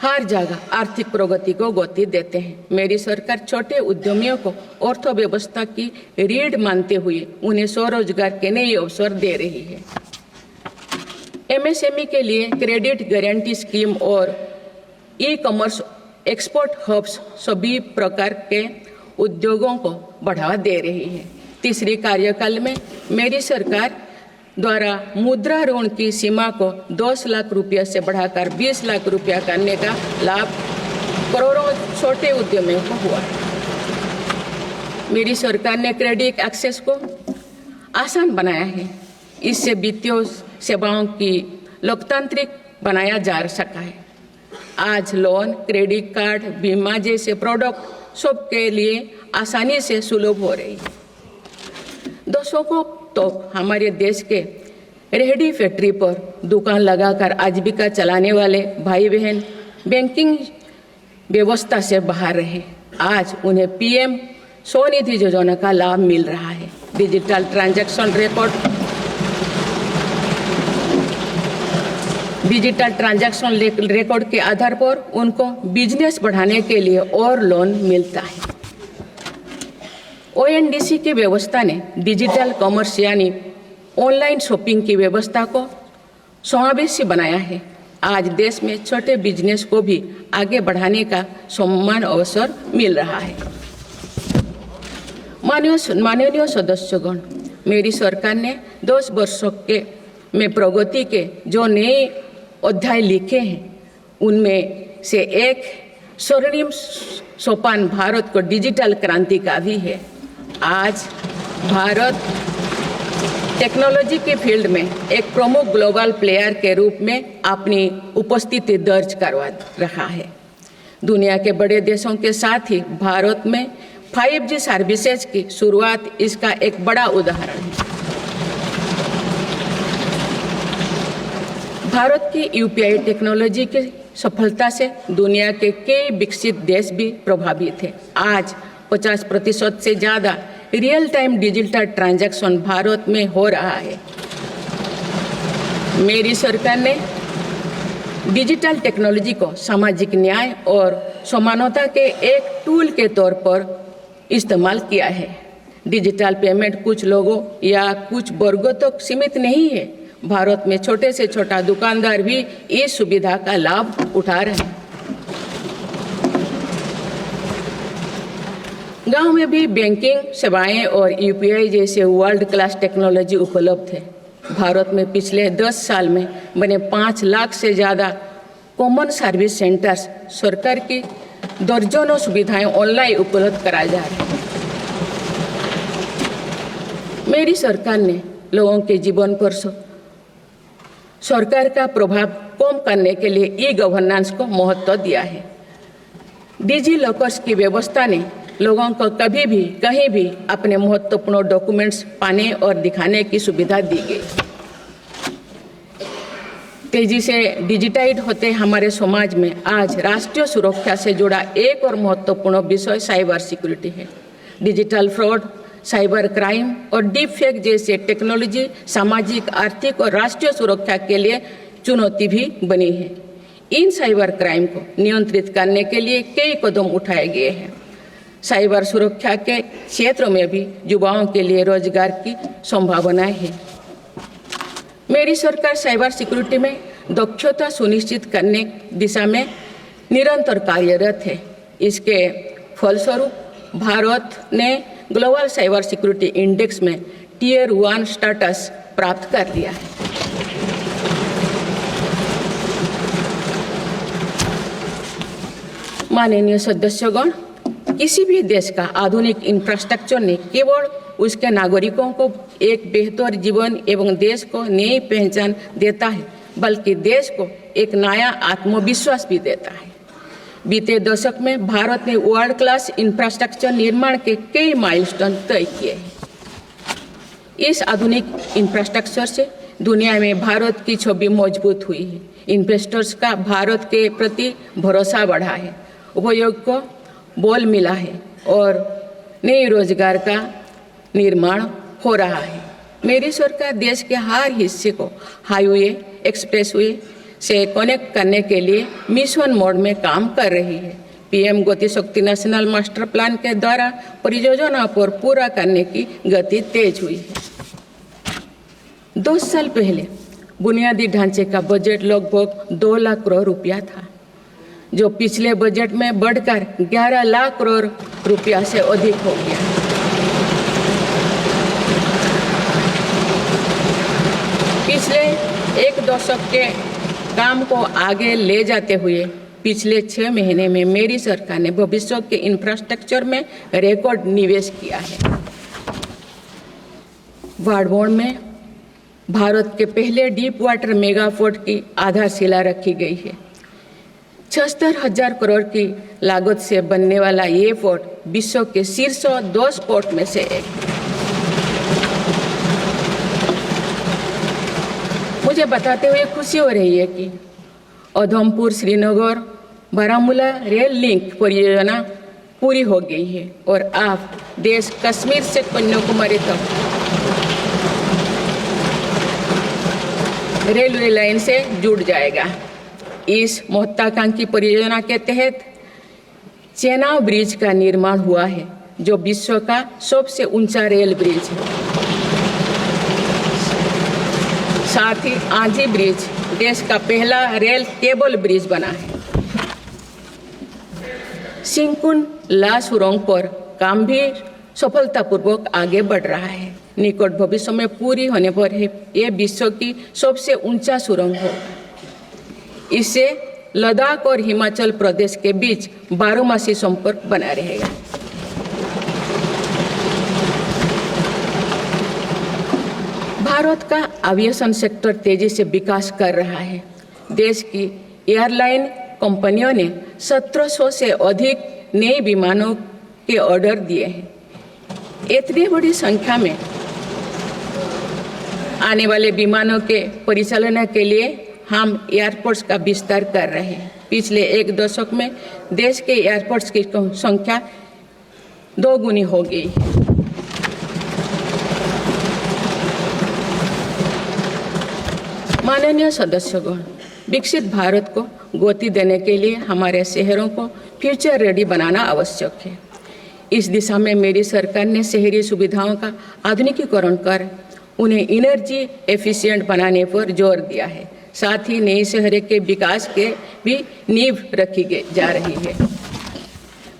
हर जगह आर्थिक प्रगति को गति देते हैं। मेरी सरकार छोटे उद्यमियों को अर्थव्यवस्था की रीढ़ मानते हुए उन्हें स्वरोजगार के नए अवसर दे रही है। एमएसएमई के लिए क्रेडिट गारंटी स्कीम और ई कॉमर्स एक्सपोर्ट हब्स सभी प्रकार के उद्योगों को बढ़ावा दे रही है। तीसरी कार्यकाल में मेरी सरकार द्वारा मुद्रा ऋण की सीमा को 10 लाख रुपये से बढ़ाकर 20 लाख रुपया करने का लाभ करोड़ों छोटे उद्यमियों को हुआ। मेरी सरकार ने क्रेडिट एक्सेस को आसान बनाया है। इससे वित्तीय सेवाओं की लोकतांत्रिक बनाया जा सका है। आज लोन, क्रेडिट कार्ड, बीमा जैसे प्रोडक्ट सबके लिए आसानी से सुलभ हो रही है। दशकों तो हमारे देश के रेहड़ी फैक्ट्री पर दुकान लगाकर आजीविका चलाने वाले भाई बहन बैंकिंग व्यवस्था से बाहर रहे। आज उन्हें पीएम स्वनिधि योजना का लाभ मिल रहा है। डिजिटल ट्रांजैक्शन रिकॉर्ड के आधार पर उनको बिजनेस बढ़ाने के लिए और लोन मिलता है। ओएनडीसी की व्यवस्था ने डिजिटल कॉमर्स यानी ऑनलाइन शॉपिंग की व्यवस्था को समावेशी बनाया है। आज देश में छोटे बिजनेस को भी आगे बढ़ाने का समान अवसर मिल रहा है। माननीय सदस्यगण, मेरी सरकार ने 10 वर्षों में प्रगति के जो नए अध्याय लिखे हैं उनमें से एक स्वर्णिम सोपान भारत को डिजिटल क्रांति का भी है। आज भारत टेक्नोलॉजी के फील्ड में एक प्रमुख ग्लोबल प्लेयर के रूप में अपनी उपस्थिति दर्ज करवा रहा है। दुनिया के बड़े देशों के साथ ही भारत में 5G सर्विसेज की शुरुआत इसका एक बड़ा उदाहरण है। भारत की यूपीआई टेक्नोलॉजी की सफलता से दुनिया के कई विकसित देश भी प्रभावित हैं। आज 50% से ज़्यादा real time digital transaction Bharat में हो रहा है। मेरी सरकार ने डिजिटल टेक्नोलॉजी को सामाजिक न्याय और समानता के एक टूल के तौर पर इस्तेमाल किया है। डिजिटल पेमेंट कुछ लोगों या कुछ वर्गों तक सीमित नहीं है। भारत में छोटे से छोटा दुकानदार भी इस सुविधा का लाभ उठा रहे हैं। गांव में भी बैंकिंग सेवाएं और यूपीआई जैसे वर्ल्ड क्लास टेक्नोलॉजी उपलब्ध है। भारत में पिछले 10 साल में बने 5 लाख से ज़्यादा कॉमन सर्विस सेंटर्स सरकार की दर्जनों सुविधाएं ऑनलाइन उपलब्ध कराई जा रही हैं। मेरी सरकार ने लोगों के जीवन पर सरकार का प्रभाव कम करने के लिए ई गवर्नेंस को महत्व दिया है। डिजी लॉकर्स की व्यवस्था ने लोगों को कभी भी कहीं भी अपने महत्वपूर्ण डॉक्यूमेंट्स पाने और दिखाने की सुविधा दी गई। तेजी से डिजिटाइज होते हमारे समाज में आज राष्ट्रीय सुरक्षा से जुड़ा एक और महत्वपूर्ण विषय साइबर सिक्योरिटी है। डिजिटल फ्रॉड, साइबर क्राइम और डीप फेक जैसे टेक्नोलॉजी सामाजिक, आर्थिक और राष्ट्रीय सुरक्षा के लिए चुनौती भी बनी है। इन साइबर क्राइम को नियंत्रित करने के लिए कई कदम उठाए गए हैं। साइबर सुरक्षा के क्षेत्र में भी युवाओं के लिए रोजगार की संभावनाएं हैं। मेरी सरकार साइबर सिक्योरिटी में दक्षता सुनिश्चित करने दिशा में निरंतर कार्यरत है। इसके फलस्वरूप भारत ने ग्लोबल साइबर सिक्योरिटी इंडेक्स में Tier 1 स्टेटस प्राप्त कर लिया है। माननीय सदस्यगण, किसी भी देश का आधुनिक इंफ्रास्ट्रक्चर ने केवल उसके नागरिकों को एक बेहतर जीवन एवं देश को नई पहचान देता है, बल्कि देश को एक नया आत्मविश्वास भी देता है। बीते दशक में भारत ने वर्ल्ड क्लास इंफ्रास्ट्रक्चर निर्माण के कई माइलस्टोन तय किए हैं। इस आधुनिक इंफ्रास्ट्रक्चर से दुनिया में भारत की छवि मजबूत हुई है। इन्वेस्टर्स का भारत के प्रति भरोसा बढ़ा है, उपयोग को बल मिला है और नए रोजगार का निर्माण हो रहा है। मेरी सरकार देश के हर हिस्से को हाईवे, एक्सप्रेसवे से कनेक्ट करने के लिए मिशन मोड में काम कर रही है। पीएम गति शक्ति नेशनल मास्टर प्लान के द्वारा परियोजना पर पूरा करने की गति तेज हुई है। 2 साल पहले बुनियादी ढांचे का बजट लगभग 2 लाख करोड़ रुपया था, जो पिछले बजट में बढ़कर 11 लाख करोड़ रुपया से अधिक हो गया। पिछले एक दशक के काम को आगे ले जाते हुए पिछले 6 महीने में मेरी सरकार ने भविष्य के इंफ्रास्ट्रक्चर में रिकॉर्ड निवेश किया है। वाडबोर्ड में भारत के पहले डीप वाटर मेगा पोर्ट की आधारशिला रखी गई है। 76,000 करोड़ की लागत से बनने वाला ये पोर्ट विश्व के शीर्ष 10 पोर्ट में से एक। मुझे बताते हुए खुशी हो रही है कि उधमपुर श्रीनगर बारामूला रेल लिंक परियोजना पूरी हो गई है और अब देश कश्मीर से कन्याकुमारी तक रेलवे लाइन से जुड़ जाएगा। इस महत्वाकांक्षी परियोजना के तहत चेनाब ब्रिज का निर्माण हुआ है, जो विश्व का सबसे ऊंचा रेल ब्रिज है। साथ ही आंधी ब्रिज देश का पहला रेल केबल ब्रिज बना है। सिंकुन ला सुरंग पर काम भी सफलतापूर्वक आगे बढ़ रहा है। निकट भविष्य में पूरी होने पर यह विश्व की सबसे ऊंचा सुरंग होगा। इससे लद्दाख और हिमाचल प्रदेश के बीच 12मासी संपर्क बना रहेगा। भारत का एविएशन सेक्टर तेजी से विकास कर रहा है। देश की एयरलाइन कंपनियों ने 1700 से अधिक नए विमानों के ऑर्डर दिए हैं। इतनी बड़ी संख्या में आने वाले विमानों के परिचालन के लिए हम एयरपोर्ट्स का विस्तार कर रहे हैं। पिछले एक दशक में देश के एयरपोर्ट्स की संख्या 2 गुनी हो गई है। माननीय सदस्यगण, विकसित भारत को गति देने के लिए हमारे शहरों को फ्यूचर रेडी बनाना आवश्यक है। इस दिशा में मेरी सरकार ने शहरी सुविधाओं का आधुनिकीकरण कर उन्हें एनर्जी एफिशिएंट बनाने पर जोर दिया है। साथ ही नई शहरों के विकास के भी नींव रखी जा रही है।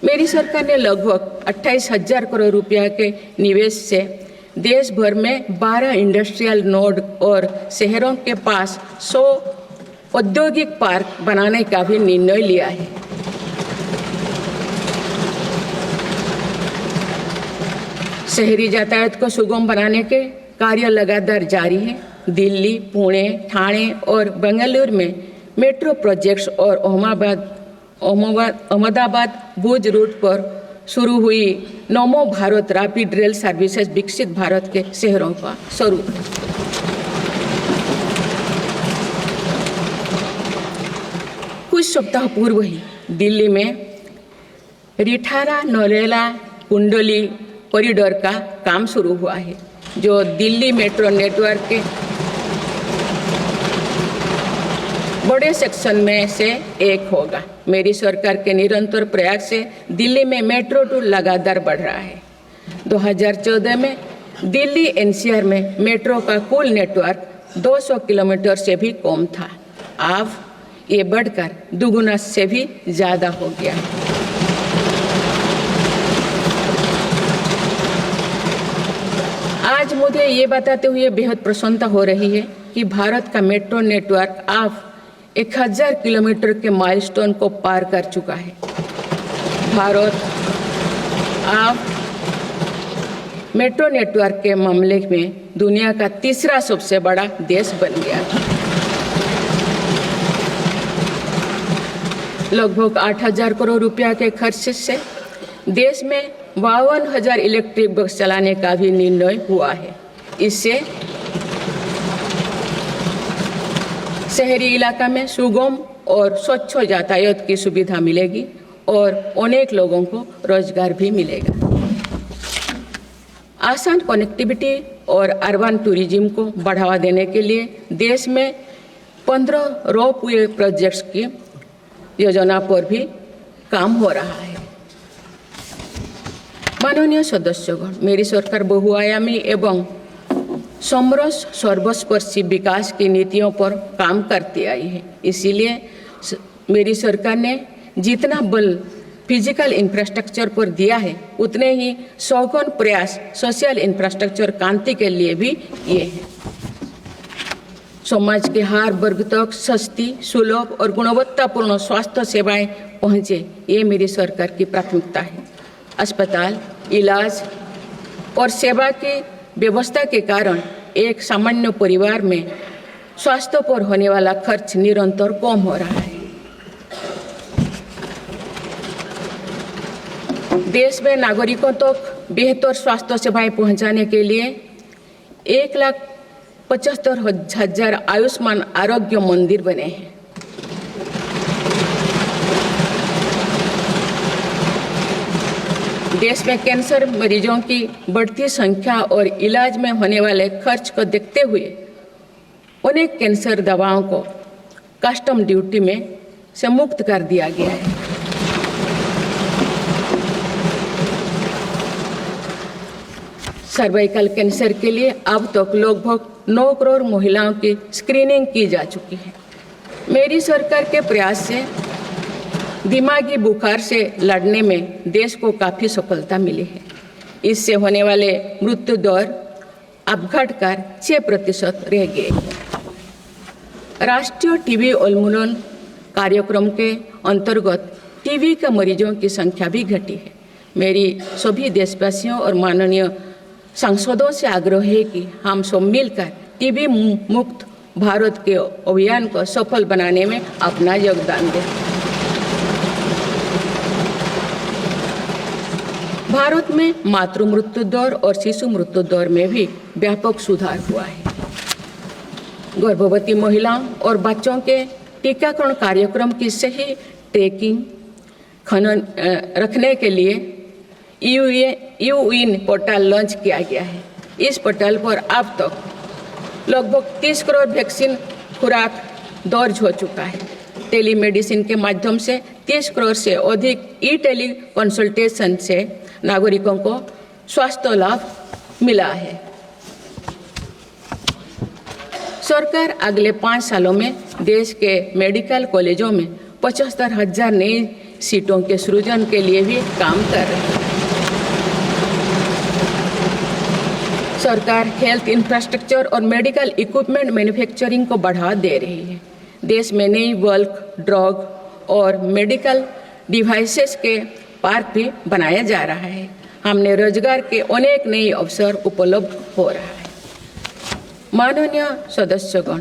मेरी सरकार ने लगभग 28,000 करोड़ रुपया के निवेश से देश भर में 12 इंडस्ट्रियल नोड और शहरों के पास 100 औद्योगिक पार्क बनाने का भी निर्णय लिया है। शहरी यातायात को सुगम बनाने के कार्य लगातार जारी है। दिल्ली, पुणे, ठाणे और बेंगलुरु में मेट्रो प्रोजेक्ट्स और अहमदाबाद भुज रूट पर शुरू हुई नमो भारत रैपिड रेल सर्विसेज विकसित भारत के शहरों का स्वरूप है। कुछ सप्ताह पूर्व ही दिल्ली में रिठारा नरेला कुंडली कॉरिडोर का काम शुरू हुआ है, जो दिल्ली मेट्रो नेटवर्क के बड़े सेक्शन में से एक होगा। मेरी सरकार के निरंतर प्रयास से दिल्ली में मेट्रो टूर लगातार बढ़ रहा है। 2014 में दिल्ली एनसीआर में मेट्रो का कुल नेटवर्क 200 किलोमीटर से भी कम था। अब ये बढ़कर दुगुना से भी ज़्यादा हो गया है। आज मुझे ये बताते हुए बेहद प्रसन्नता हो रही है कि भारत का मेट्रो नेटवर्क अब 1000 किलोमीटर के माइलस्टोन को पार कर चुका है। भारत अब मेट्रो नेटवर्क के मामले में दुनिया का तीसरा सबसे बड़ा देश बन गया है। लगभग 8000 करोड़ रुपया के खर्च से देश में 52,000 इलेक्ट्रिक बस चलाने का भी निर्णय हुआ है। इससे शहरी इलाका में सुगम और स्वच्छ यातायात की सुविधा मिलेगी और अनेक लोगों को रोजगार भी मिलेगा। आसान कनेक्टिविटी और अर्बन टूरिज्म को बढ़ावा देने के लिए देश में 15 रोपवे प्रोजेक्ट्स की योजना पर भी काम हो रहा है। माननीय सदस्यगण, मेरी सरकार बहुआयामी एवं समरस सर्वस्पर्शी विकास की नीतियों पर काम करती आई है। इसीलिए मेरी सरकार ने जितना बल फिजिकल इंफ्रास्ट्रक्चर पर दिया है, उतने ही सघन प्रयास सोशल इंफ्रास्ट्रक्चर क्रांति के लिए भी किए हैं। समाज के हर वर्ग तक सस्ती, सुलभ और गुणवत्तापूर्ण स्वास्थ्य सेवाएं पहुंचे, ये मेरी सरकार की प्राथमिकता है। अस्पताल, इलाज और सेवा की व्यवस्था के कारण एक सामान्य परिवार में स्वास्थ्य पर होने वाला खर्च निरंतर कम हो रहा है। देश में नागरिकों तक बेहतर स्वास्थ्य सेवाएं पहुंचाने के लिए 1,75,000 आयुष्मान आरोग्य मंदिर बने हैं। देश में कैंसर मरीजों की बढ़ती संख्या और इलाज में होने वाले खर्च को देखते हुए अनेक कैंसर दवाओं को कस्टम ड्यूटी में से मुक्त कर दिया गया है। सर्वाइकल कैंसर के लिए अब तक लगभग 9 करोड़ महिलाओं की स्क्रीनिंग की जा चुकी है। मेरी सरकार के प्रयास से दिमागी बुखार से लड़ने में देश को काफ़ी सफलता मिली है। इससे होने वाले मृत्यु दर अब घटकर 6% रह गए। राष्ट्रीय टीबी उन्मूलन कार्यक्रम के अंतर्गत टीबी के मरीजों की संख्या भी घटी है। मेरी सभी देशवासियों और माननीय सांसदों से आग्रह है कि हम सब मिलकर टीबी मुक्त भारत के अभियान को सफल बनाने में अपना योगदान दें। भारत में मातृ मृत्यु दर और शिशु मृत्यु दर में भी व्यापक सुधार हुआ है। गर्भवती महिलाओं और बच्चों के टीकाकरण कार्यक्रम की सही ट्रैकिंग रखने के लिए यूइन पोर्टल लॉन्च किया गया है। इस पोर्टल पर अब तक लगभग 30 करोड़ वैक्सीन खुराक दर्ज हो चुका है। टेलीमेडिसिन के माध्यम से 30 करोड़ से अधिक टेली कंसल्टेशन से नागरिकों को स्वास्थ्य लाभ मिला है। सरकार अगले 5 सालों में देश के मेडिकल कॉलेजों में 75,000 नई सीटों के सृजन के लिए भी काम कर रही है। सरकार हेल्थ इंफ्रास्ट्रक्चर और मेडिकल इक्विपमेंट मैन्युफैक्चरिंग को बढ़ावा दे रही है। देश में नई बल्क ड्रग और मेडिकल डिवाइसेस के पार्क भी बनाया जा रहा है। हमने रोजगार के अनेक नए अवसर उपलब्ध हो रहा है। माननीय सदस्यगण,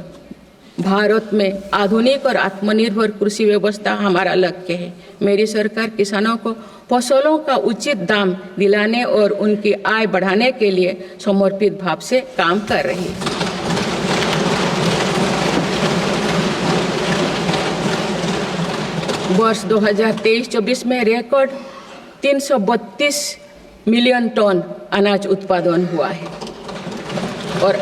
भारत में आधुनिक और आत्मनिर्भर कृषि व्यवस्था हमारा लक्ष्य है। मेरी सरकार किसानों को फसलों का उचित दाम दिलाने और उनकी आय बढ़ाने के लिए समर्पित भाव से काम कर रही है। वर्ष 2023-24 में रिकॉर्ड 332 मिलियन टन अनाज उत्पादन हुआ है और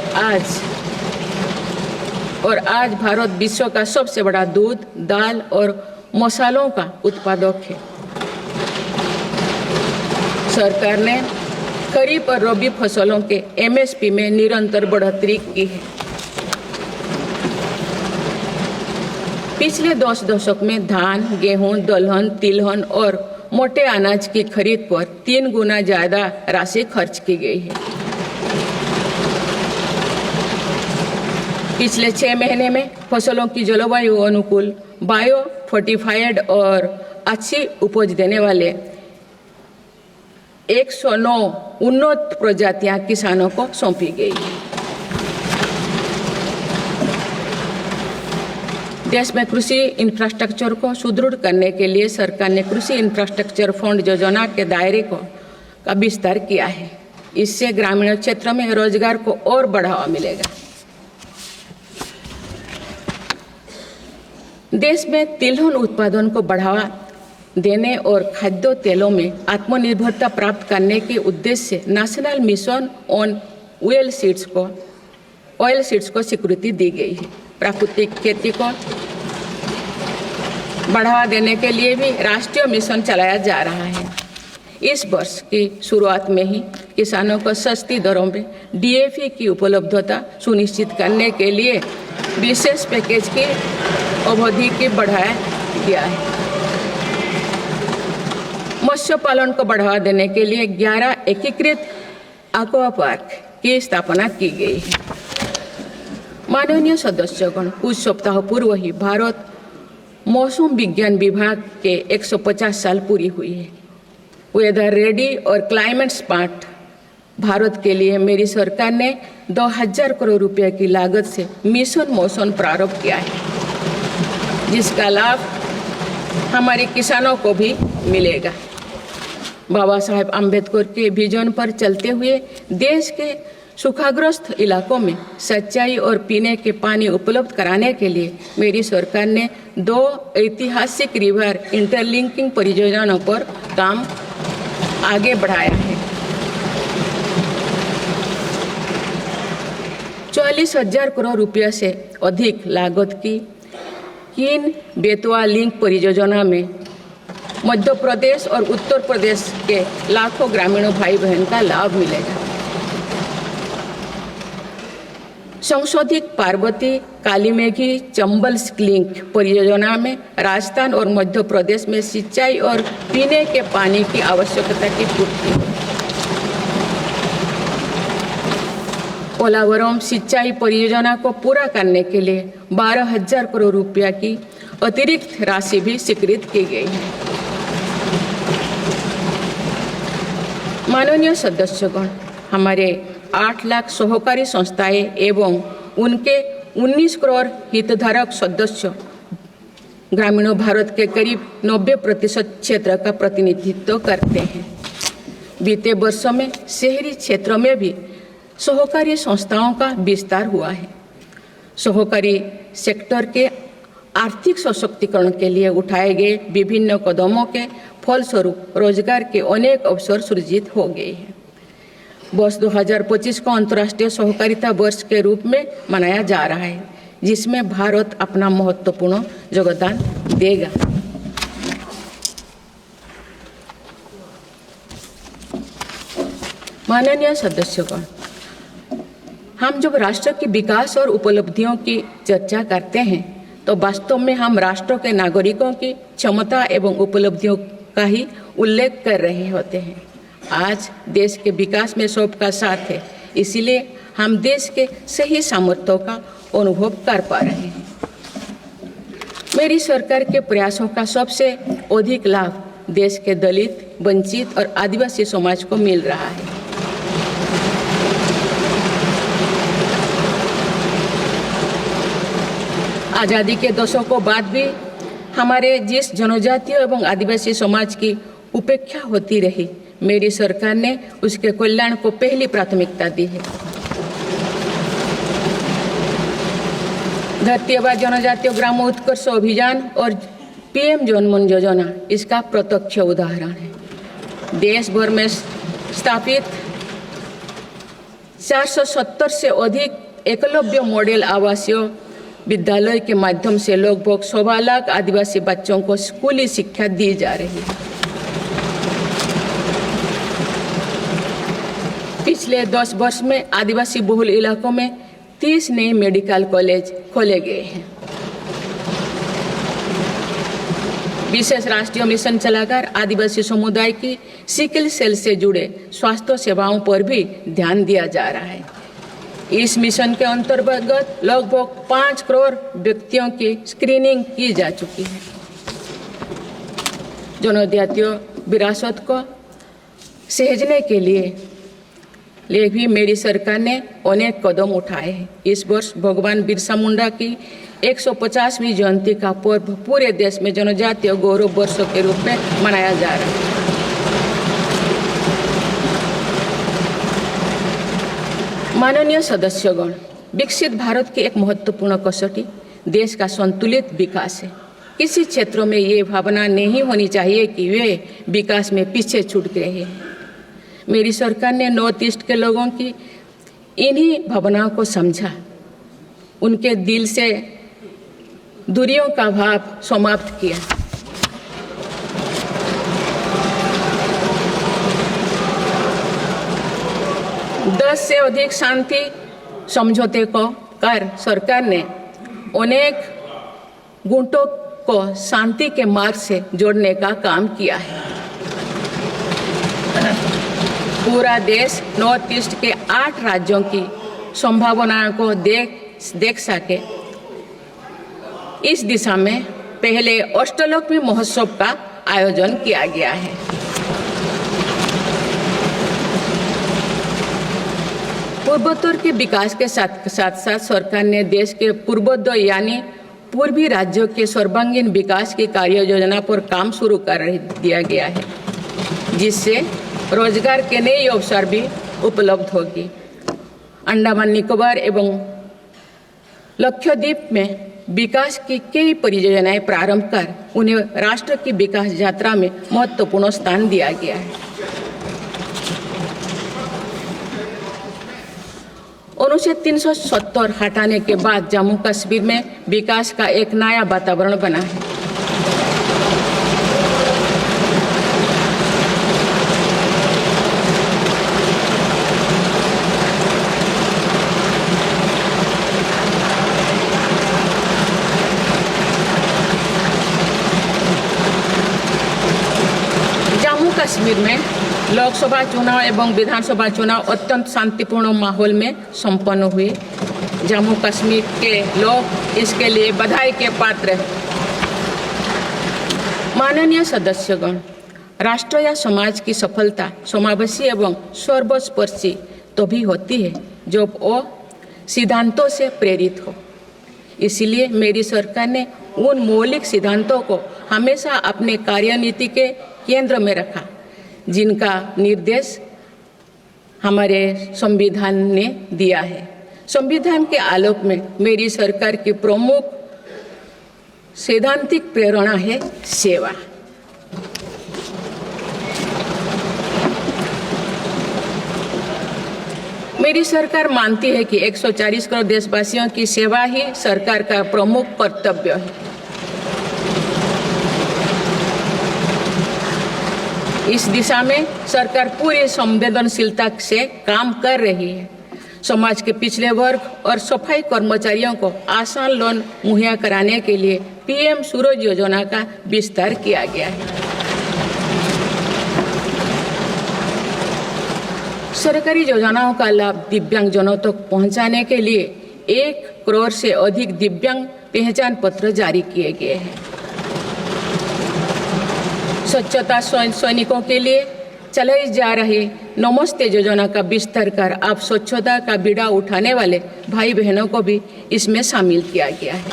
आज भारत विश्व का सबसे बड़ा दूध, दाल और मसालों का उत्पादक है। सरकार ने खरीफ और रबी फसलों के MSP में निरंतर बढ़ोतरी की है। पिछले 10 दशक में धान, गेहूं, दलहन, तिलहन और मोटे अनाज की खरीद पर 3 गुना ज्यादा राशि खर्च की गई है। पिछले 6 महीने में फसलों की जलवायु अनुकूल, बायो फोर्टिफाइड और अच्छी उपज देने वाले 109 उन्नत प्रजातियां किसानों को सौंपी गई है। देश में कृषि इंफ्रास्ट्रक्चर को सुदृढ़ करने के लिए सरकार ने कृषि इंफ्रास्ट्रक्चर फंड योजना के दायरे का विस्तार किया है। इससे ग्रामीण क्षेत्र में रोजगार को और बढ़ावा मिलेगा। देश में तिलहन उत्पादन को बढ़ावा देने और खाद्य तेलों में आत्मनिर्भरता प्राप्त करने के उद्देश्य से national mission on oil seeds को स्वीकृति दी गई है। प्राकृतिक खेती को बढ़ावा देने के लिए भी राष्ट्रीय मिशन चलाया जा रहा है। इस वर्ष की शुरुआत में ही किसानों को सस्ती दरों में DAP की उपलब्धता सुनिश्चित करने के लिए विशेष पैकेज की अवधि की बढ़ाया गया है। मत्स्य पालन को बढ़ावा देने के लिए 11 एकीकृत एक्वा पार्क की स्थापना की गई है। माननीय सदस्यगण, कुछ सप्ताह पूर्व ही भारत मौसम विज्ञान विभाग के 150 साल पूरी हुई है। वेदर रेडी और क्लाइमेट स्मार्ट भारत के लिए मेरी सरकार ने 2000 करोड़ रुपए की लागत से मिशन मौसम प्रारंभ किया है, जिसका लाभ हमारे किसानों को भी मिलेगा। बाबा साहेब आम्बेडकर के विजन पर चलते हुए देश के सूखाग्रस्त इलाकों में सिंचाई और पीने के पानी उपलब्ध कराने के लिए मेरी सरकार ने 2 ऐतिहासिक रिवर इंटरलिंकिंग परियोजनाओं पर काम आगे बढ़ाया है। 40,000 करोड़ रुपये से अधिक लागत की 3 बेतवा लिंक परियोजना में मध्य प्रदेश और उत्तर प्रदेश के लाखों ग्रामीण भाई बहन का लाभ मिलेगा। संशोधित पार्वती कालीमेघी चंबल लिंक परियोजना में राजस्थान और मध्य प्रदेश में सिंचाई और पीने के पानी की आवश्यकता की पूर्ति। पोलावरम सिंचाई परियोजना को पूरा करने के लिए 12,000 करोड़ रुपया की अतिरिक्त राशि भी स्वीकृत की गई है। माननीय सदस्यगण, हमारे 8 लाख सहकारी संस्थाएं एवं उनके 19 करोड़ हितधारक सदस्य ग्रामीण भारत के करीब 90% क्षेत्र का प्रतिनिधित्व करते हैं। बीते वर्षों में शहरी क्षेत्रों में भी सहकारी संस्थाओं का विस्तार हुआ है। सहकारी सेक्टर के आर्थिक सशक्तिकरण के लिए उठाए गए विभिन्न कदमों के फलस्वरूप रोजगार के अनेक अवसर सृजित हो गए हैं। वर्ष 2025 को अंतर्राष्ट्रीय सहकारिता वर्ष के रूप में मनाया जा रहा है, जिसमें भारत अपना महत्वपूर्ण योगदान देगा। माननीय सदस्यगण, हम जब राष्ट्र के विकास और उपलब्धियों की चर्चा करते हैं तो वास्तव में हम राष्ट्र के नागरिकों की क्षमता एवं उपलब्धियों का ही उल्लेख कर रहे होते हैं। आज देश के विकास में सबका साथ है, इसीलिए हम देश के सही सामर्थ्यों का अनुभव कर पा रहे हैं। मेरी सरकार के प्रयासों का सबसे अधिक लाभ देश के दलित, वंचित और आदिवासी समाज को मिल रहा है। आज़ादी के दशकों बाद भी हमारे जिस जनजातीय एवं आदिवासी समाज की उपेक्षा होती रही, मेरी सरकार ने उसके कल्याण को पहली प्राथमिकता दी है। धरती आबा जनजातीय ग्राम उत्कर्ष अभियान और PM जनमन योजना इसका प्रत्यक्ष उदाहरण है। देश भर में स्थापित 470 से अधिक एकलव्य मॉडल आवासीय विद्यालय के माध्यम से लगभग 1.25 लाख आदिवासी बच्चों को स्कूली शिक्षा दी जा रही है। पिछले 10 वर्ष में आदिवासी बहुल इलाकों में 30 नए मेडिकल कॉलेज खोले गए हैं। विशेष राष्ट्रीय मिशन चलाकर आदिवासी समुदाय की सिकल सेल से जुड़े स्वास्थ्य सेवाओं पर भी ध्यान दिया जा रहा है। इस मिशन के अंतर्गत लगभग 5 करोड़ व्यक्तियों की स्क्रीनिंग की जा चुकी है। जनजातीय विरासत को सहेजने के लिए भी मेरी सरकार ने अनेक कदम उठाए हैं। इस वर्ष भगवान बिरसा मुंडा की 150वीं जयंती का पर्व पूरे देश में जनजातीय गौरव वर्ष के रूप में मनाया जा रहा है। माननीय सदस्यगण, विकसित भारत की एक महत्वपूर्ण कसौटी देश का संतुलित विकास है। किसी क्षेत्रों में ये भावना नहीं होनी चाहिए कि वे विकास में पीछे छूट गए हैं। मेरी सरकार ने नॉर्थ ईस्ट के लोगों की इन्हीं भावनाओं को समझा, उनके दिल से दूरियों का भाव समाप्त किया। दस से अधिक शांति समझौते को कर सरकार ने अनेक गुटों को शांति के मार्ग से जोड़ने का काम किया है। पूरा देश नॉर्थ ईस्ट के 8 राज्यों की संभावनाओं को देख सके, इस दिशा में पहले अष्टलक्ष्मी महोत्सव का आयोजन किया गया है। पूर्वोत्तर के विकास के साथ साथ सरकार ने देश के पूर्वोत्तर यानी पूर्वी राज्यों के सर्वांगीण विकास की कार्य योजना पर काम शुरू कर दिया गया है, जिससे रोजगार के नए अवसर भी उपलब्ध होगी। अंडमान निकोबार एवं लक्षद्वीप में विकास की कई परियोजनाएं प्रारंभ कर उन्हें राष्ट्र की विकास यात्रा में महत्वपूर्ण स्थान दिया गया है। अनुच्छेद 370 हटाने के बाद जम्मू कश्मीर में विकास का एक नया वातावरण बना है। जम्मू कश्मीर में लोकसभा चुनाव एवं विधानसभा चुनाव अत्यंत शांतिपूर्ण माहौल में संपन्न हुए। जम्मू कश्मीर के लोग इसके लिए बधाई के पात्र हैं। माननीय सदस्यगण, राष्ट्र या समाज की सफलता समावेशी एवं सर्वस्पर्शी तभी होती है जब वो सिद्धांतों से प्रेरित हो। इसलिए मेरी सरकार ने उन मौलिक सिद्धांतों को हमेशा अपने कार्यनीति के केंद्र में रखा, जिनका निर्देश हमारे संविधान ने दिया है। संविधान के आलोक में मेरी सरकार की प्रमुख सैद्धांतिक प्रेरणा है सेवा। मेरी सरकार मानती है कि 140 करोड़ देशवासियों की सेवा ही सरकार का प्रमुख कर्तव्य है। इस दिशा में सरकार पूरी संवेदनशीलता से काम कर रही है। समाज के पिछड़े वर्ग और सफाई कर्मचारियों को आसान लोन मुहैया कराने के लिए पीएम सूरज योजना का विस्तार किया गया है। सरकारी योजनाओं का लाभ दिव्यांगजनों तक पहुंचाने के लिए 1 करोड़ से अधिक दिव्यांग पहचान पत्र जारी किए गए हैं। स्वच्छता सैनिकों के लिए चलाई जा रही नमस्ते योजना का विस्तार कर अब स्वच्छता का बीड़ा उठाने वाले भाई बहनों को भी इसमें शामिल किया गया है।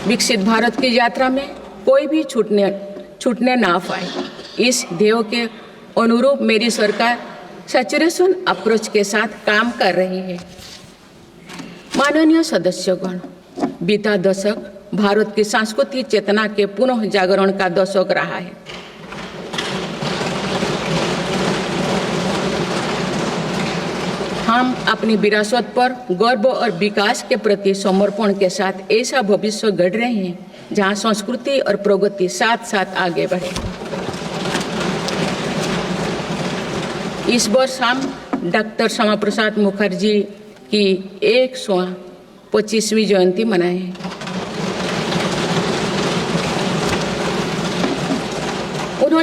विकसित भारत की यात्रा में कोई भी छूटने ना पाए, इस ध्येय के अनुरूप मेरी सरकार सैचुरेशन अप्रोच के साथ काम कर रही है। माननीय सदस्यगण, बीता दशक भारत की सांस्कृतिक चेतना के पुनः जागरण का दशक रहा है। हम अपनी विरासत पर गर्व और विकास के प्रति समर्पण के साथ ऐसा भविष्य गढ़ रहे हैं जहां संस्कृति और प्रगति साथ साथ आगे बढ़े। इस वर्ष हम डॉक्टर श्यामा प्रसाद मुखर्जी की 125वीं जयंती मनाए हैं।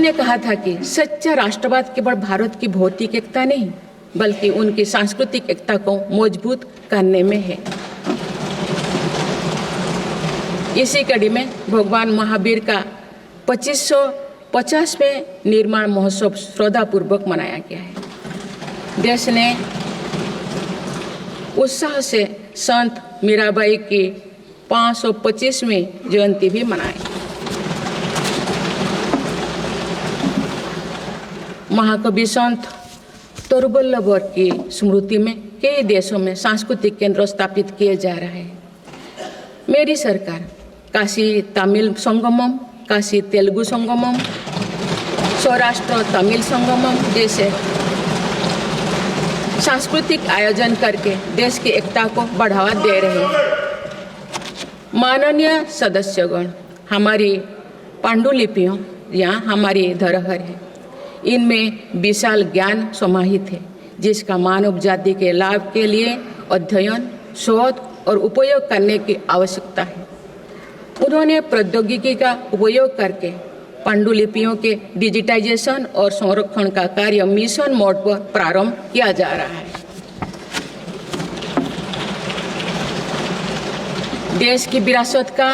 उन्होंने कहा था कि सच्चा राष्ट्रवाद केवल भारत की भौतिक एकता नहीं बल्कि उनकी सांस्कृतिक एकता को मजबूत करने में है। इसी कड़ी में भगवान महावीर का 2550वें निर्माण महोत्सव श्रद्धापूर्वक मनाया गया है। देश ने उत्साह से संत मीराबाई की 525वीं जयंती भी मनाई। महाकवि संत तरुवल्लभ की स्मृति में कई देशों में सांस्कृतिक केंद्र स्थापित किए जा रहे हैं। मेरी सरकार काशी तमिल संगमम, काशी तेलुगु संगमम, सौराष्ट्र तमिल संगमम जैसे सांस्कृतिक आयोजन करके देश की एकता को बढ़ावा दे रहे हैं। माननीय सदस्यगण, हमारी पांडुलिपियों यहाँ हमारी धरोहर है। इनमें विशाल ज्ञान समाहित है जिसका मानव जाति के लाभ के लिए अध्ययन, शोध और उपयोग करने की आवश्यकता है। उन्होंने प्रौद्योगिकी का उपयोग करके पांडुलिपियों के डिजिटाइजेशन और संरक्षण का कार्य मिशन मोड पर प्रारंभ किया जा रहा है। देश की विरासत का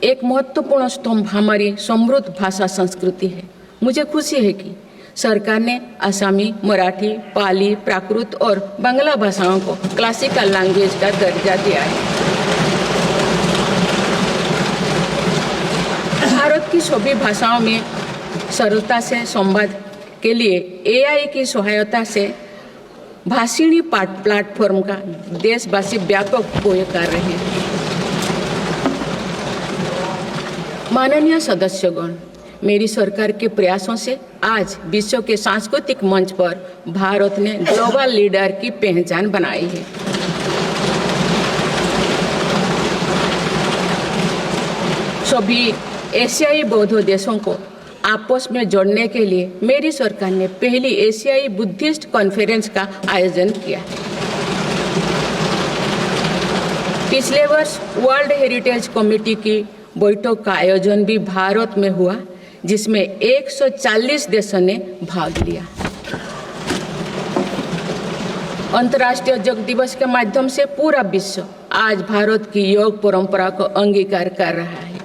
एक महत्वपूर्ण स्तंभ हमारी समृद्ध भाषा संस्कृति है। मुझे खुशी है कि सरकार ने असमी, मराठी, पाली, प्राकृत और बांग्ला भाषाओं को क्लासिकल लैंग्वेज का दर्जा दिया है। भारत की सभी भाषाओं में सरलता से संवाद के लिए एआई की सहायता से भाषिणी प्लेटफॉर्म का देशवासी व्यापक उपयोग कर रहे हैं। माननीय सदस्यगण, मेरी सरकार के प्रयासों से आज विश्व के सांस्कृतिक मंच पर भारत ने ग्लोबल लीडर की पहचान बनाई है। सभी एशियाई बौद्ध देशों को आपस में जोड़ने के लिए मेरी सरकार ने पहली एशियाई बुद्धिस्ट कॉन्फ्रेंस का आयोजन किया। पिछले वर्ष वर्ल्ड हेरिटेज कमेटी की बैठक का आयोजन भी भारत में हुआ जिसमें 140 देशों ने भाग लिया। अंतर्राष्ट्रीय योग दिवस के माध्यम से पूरा विश्व आज भारत की योग परंपरा को अंगीकार कर रहा है।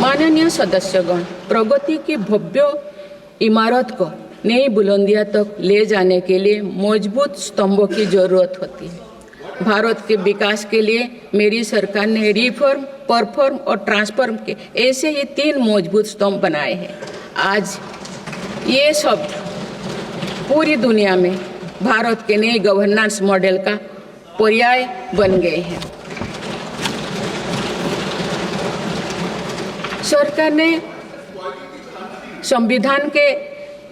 माननीय सदस्यगण, प्रगति की भव्य इमारत को नई बुलंदियों तक ले जाने के लिए मजबूत स्तंभों की जरूरत होती है। भारत के विकास के लिए मेरी सरकार ने रिफॉर्म, परफॉर्म और ट्रांसफॉर्म के ऐसे ही 3 मजबूत स्तंभ बनाए हैं। आज ये शब्द पूरी दुनिया में भारत के नए गवर्नेंस मॉडल का पर्याय बन गए हैं। सरकार ने संविधान के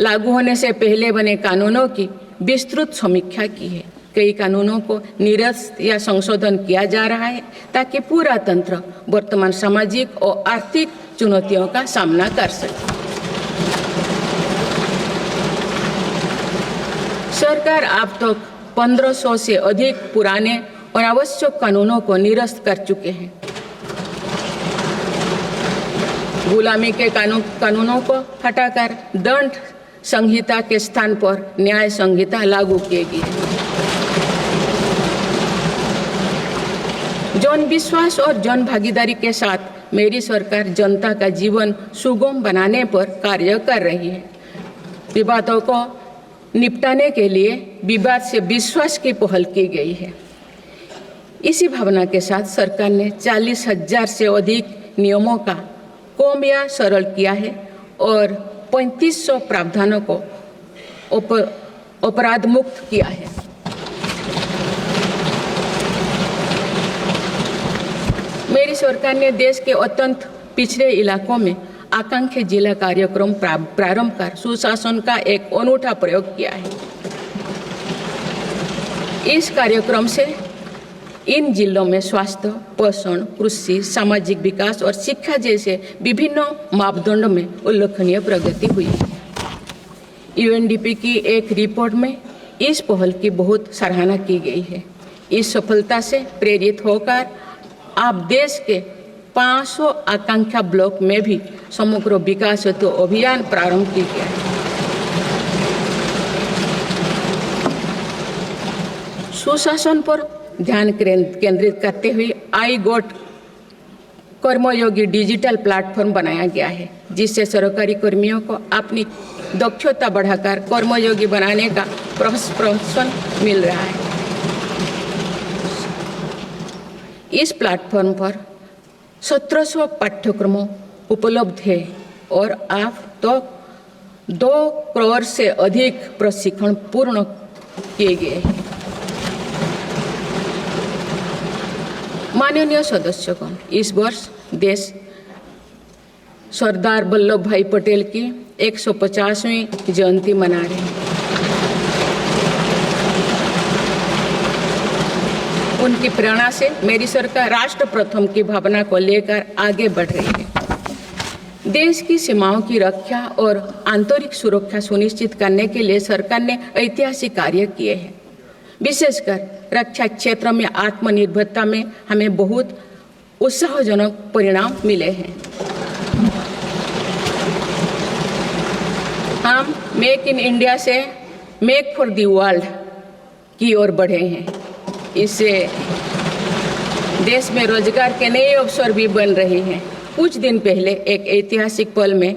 लागू होने से पहले बने कानूनों की विस्तृत समीक्षा की है। कई कानूनों को निरस्त या संशोधन किया जा रहा है ताकि पूरा तंत्र वर्तमान सामाजिक और आर्थिक चुनौतियों का सामना कर सके। सरकार अब तक 1500 से अधिक पुराने और आवश्यक कानूनों को निरस्त कर चुके हैं। गुलामी के कानूनों को हटाकर दंड संहिता के स्थान पर न्याय संहिता लागू की गई है। जन विश्वास और जन भागीदारी के साथ मेरी सरकार जनता का जीवन सुगम बनाने पर कार्य कर रही है। विवादों को निपटाने के लिए विवाद से विश्वास की पहल की गई है। इसी भावना के साथ सरकार ने 40,000 से अधिक नियमों का कम या सरल किया है और 3500 प्रावधानों को अपराध मुक्त किया है। मेरी सरकार ने देश के अत्यंत पिछड़े इलाकों में आकांक्षी जिला कार्यक्रम प्रारंभ कर सुशासन का एक अनूठा प्रयोग किया है। इस कार्यक्रम से इन जिलों में स्वास्थ्य, पोषण, कृषि, सामाजिक विकास और शिक्षा जैसे विभिन्न मापदंडों में उल्लेखनीय प्रगति हुई है। यूएनडीपी की एक रिपोर्ट में इस पहल की बहुत सराहना की गई है। इस सफलता से प्रेरित होकर आप देश के 500 आकांक्षा ब्लॉक में भी समग्र विकास हेतु अभियान प्रारंभ किया गया है। सुशासन पर ध्यान केंद्रित करते हुए आई गोट कर्मयोगी डिजिटल प्लेटफॉर्म बनाया गया है, जिससे सरकारी कर्मियों को अपनी दक्षता बढ़ाकर कर्मयोगी बनाने का प्रोत्साहन मिल रहा है। इस प्लेटफॉर्म पर 1700 पाठ्यक्रमों उपलब्ध है और अब तो 2 करोड़ से अधिक प्रशिक्षण पूर्ण किए गए हैं। माननीय सदस्यगण, इस वर्ष देश सरदार वल्लभ भाई पटेल की 150वीं जयंती मना रहे हैं। उनकी प्रेरणा से मेरी सरकार राष्ट्र प्रथम की भावना को लेकर आगे बढ़ रही है। देश की सीमाओं की रक्षा और आंतरिक सुरक्षा सुनिश्चित करने के लिए सरकार ने ऐतिहासिक कार्य किए हैं। विशेषकर रक्षा क्षेत्र में आत्मनिर्भरता में हमें बहुत उत्साहजनक परिणाम मिले हैं। हम मेक इन इंडिया से मेक फॉर द वर्ल्ड की ओर बढ़े हैं। इससे देश में रोजगार के नए अवसर भी बन रहे हैं। कुछ दिन पहले एक ऐतिहासिक पल में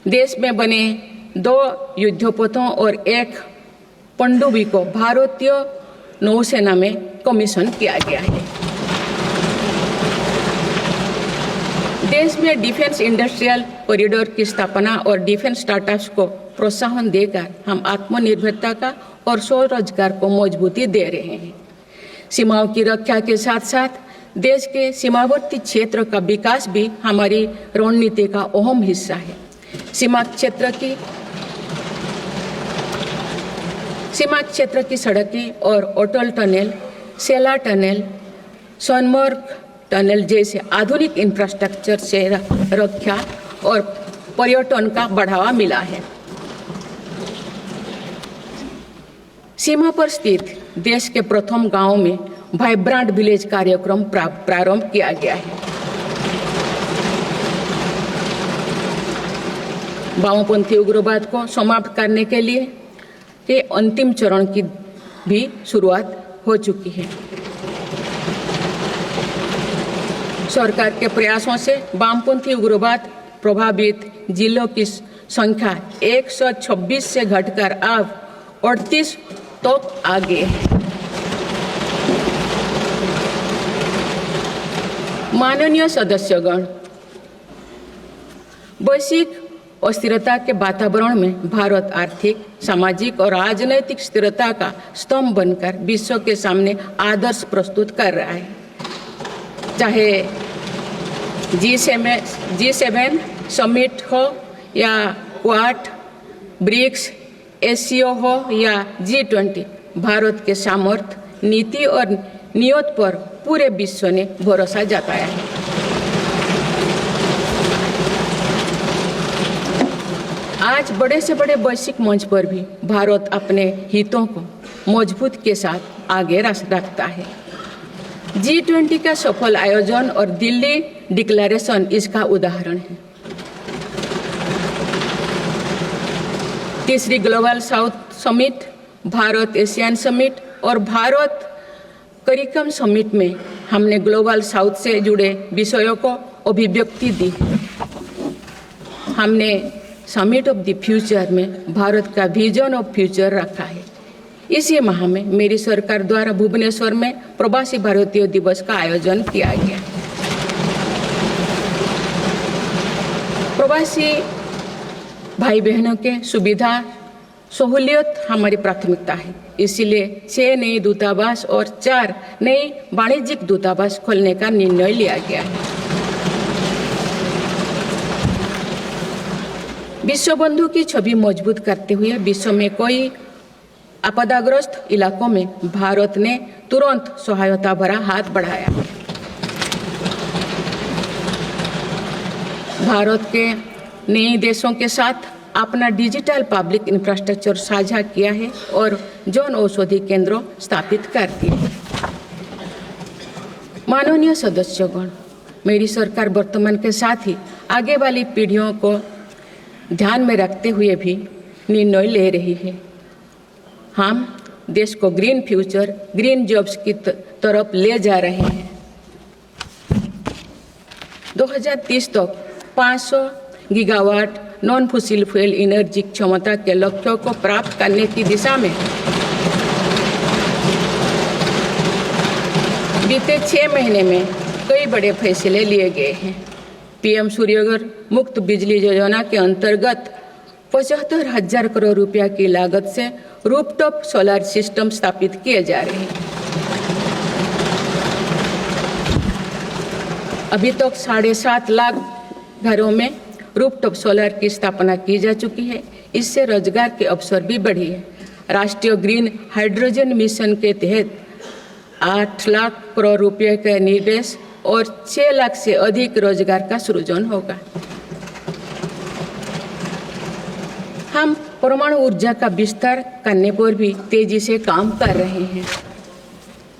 देश में बने 2 युद्धपोतों और 1 पनडुब्बी को भारतीय नौसेना में कमीशन किया गया है। देश में डिफेंस इंडस्ट्रियल कॉरिडोर की स्थापना और डिफेंस स्टार्टअप्स को प्रोत्साहन देकर हम आत्मनिर्भरता का और स्वरोजगार को मजबूती दे रहे हैं। सीमाओं की रक्षा के साथ साथ देश के सीमावर्ती क्षेत्र का विकास भी हमारी रणनीति का अहम हिस्सा है। सीमा क्षेत्र की सड़कें और अटल टनल, सेला टनल, सोनमर्ग टनल जैसे आधुनिक इंफ्रास्ट्रक्चर से रक्षा और पर्यटन का बढ़ावा मिला है। सीमा पर स्थित देश के प्रथम गांव में वाइब्रेंट विलेज कार्यक्रम प्रारंभ किया गया है। वामपंथी उग्रवाद को समाप्त करने के लिए के अंतिम चरण की भी शुरुआत हो चुकी है। सरकार के प्रयासों से वामपंथी उग्रवाद प्रभावित जिलों की संख्या 126 से घटकर अब 38 तक आ गई है। माननीय सदस्यगण, वैश्विक अस्थिरता के वातावरण में भारत आर्थिक, सामाजिक और राजनैतिक स्थिरता का स्तंभ बनकर विश्व के सामने आदर्श प्रस्तुत कर रहा है। चाहे G7 समिट हो या क्वाड, ब्रिक्स, एससीओ हो या G20, भारत के सामर्थ्य, नीति और नियत पर पूरे विश्व ने भरोसा जताया है। आज बड़े से बड़े वैश्विक मंच पर भी भारत अपने हितों को मजबूत के साथ आगे रखता है। G20 का सफल आयोजन और दिल्ली डिक्लेरेशन इसका उदाहरण है। तीसरी global south summit, Bharat Asian summit और भारत करिकम समिट में हमने ग्लोबल साउथ से जुड़े विषयों को अभिव्यक्ति दी। हमने समिट ऑफ द फ्यूचर में भारत का विजन ऑफ फ्यूचर रखा है। इसी माह में मेरी सरकार द्वारा भुवनेश्वर में प्रवासी भारतीय दिवस का आयोजन किया गया। प्रवासी भाई बहनों के सुविधा सहूलियत हमारी प्राथमिकता है। इसलिए 6 नए दूतावास और 4 नए वाणिज्यिक दूतावास खोलने का निर्णय लिया गया है। विश्व बंधु की छवि मजबूत करते हुए विश्व में कोई आपदाग्रस्त इलाकों में भारत ने तुरंत सहायता भरा हाथ बढ़ाया। भारत के नए देशों के साथ अपना डिजिटल पब्लिक इंफ्रास्ट्रक्चर साझा किया है और जन औषधि केंद्र स्थापित कर दिए। माननीय सदस्यगण, मेरी सरकार वर्तमान के साथ ही आगे वाली पीढ़ियों को ध्यान में रखते हुए भी निर्णय ले रही है। हम देश को ग्रीन फ्यूचर, ग्रीन जॉब्स की तरफ ले जा रहे हैं। 2030 तक 500 gigawatt non fossil fuel energy क्षमता के लक्ष्यों को प्राप्त करने की दिशा में बीते 6 महीने में कई बड़े फैसले लिए गए हैं। पीएम सूर्यघर मुफ्त बिजली योजना के अंतर्गत 75,000 करोड़ रुपया की लागत से रूफटॉप सोलर सिस्टम स्थापित किए जा रहे हैं। अभी तक 7.5 लाख घरों में रूफटॉप सोलर की स्थापना की जा चुकी है। इससे रोजगार के अवसर भी बढ़ी है। राष्ट्रीय ग्रीन हाइड्रोजन मिशन के तहत 8 लाख करोड़ रुपये के निवेश और 6 लाख से अधिक रोजगार का सृजन होगा। हम परमाणु ऊर्जा का विस्तार करने पर भी तेजी से काम कर रहे हैं।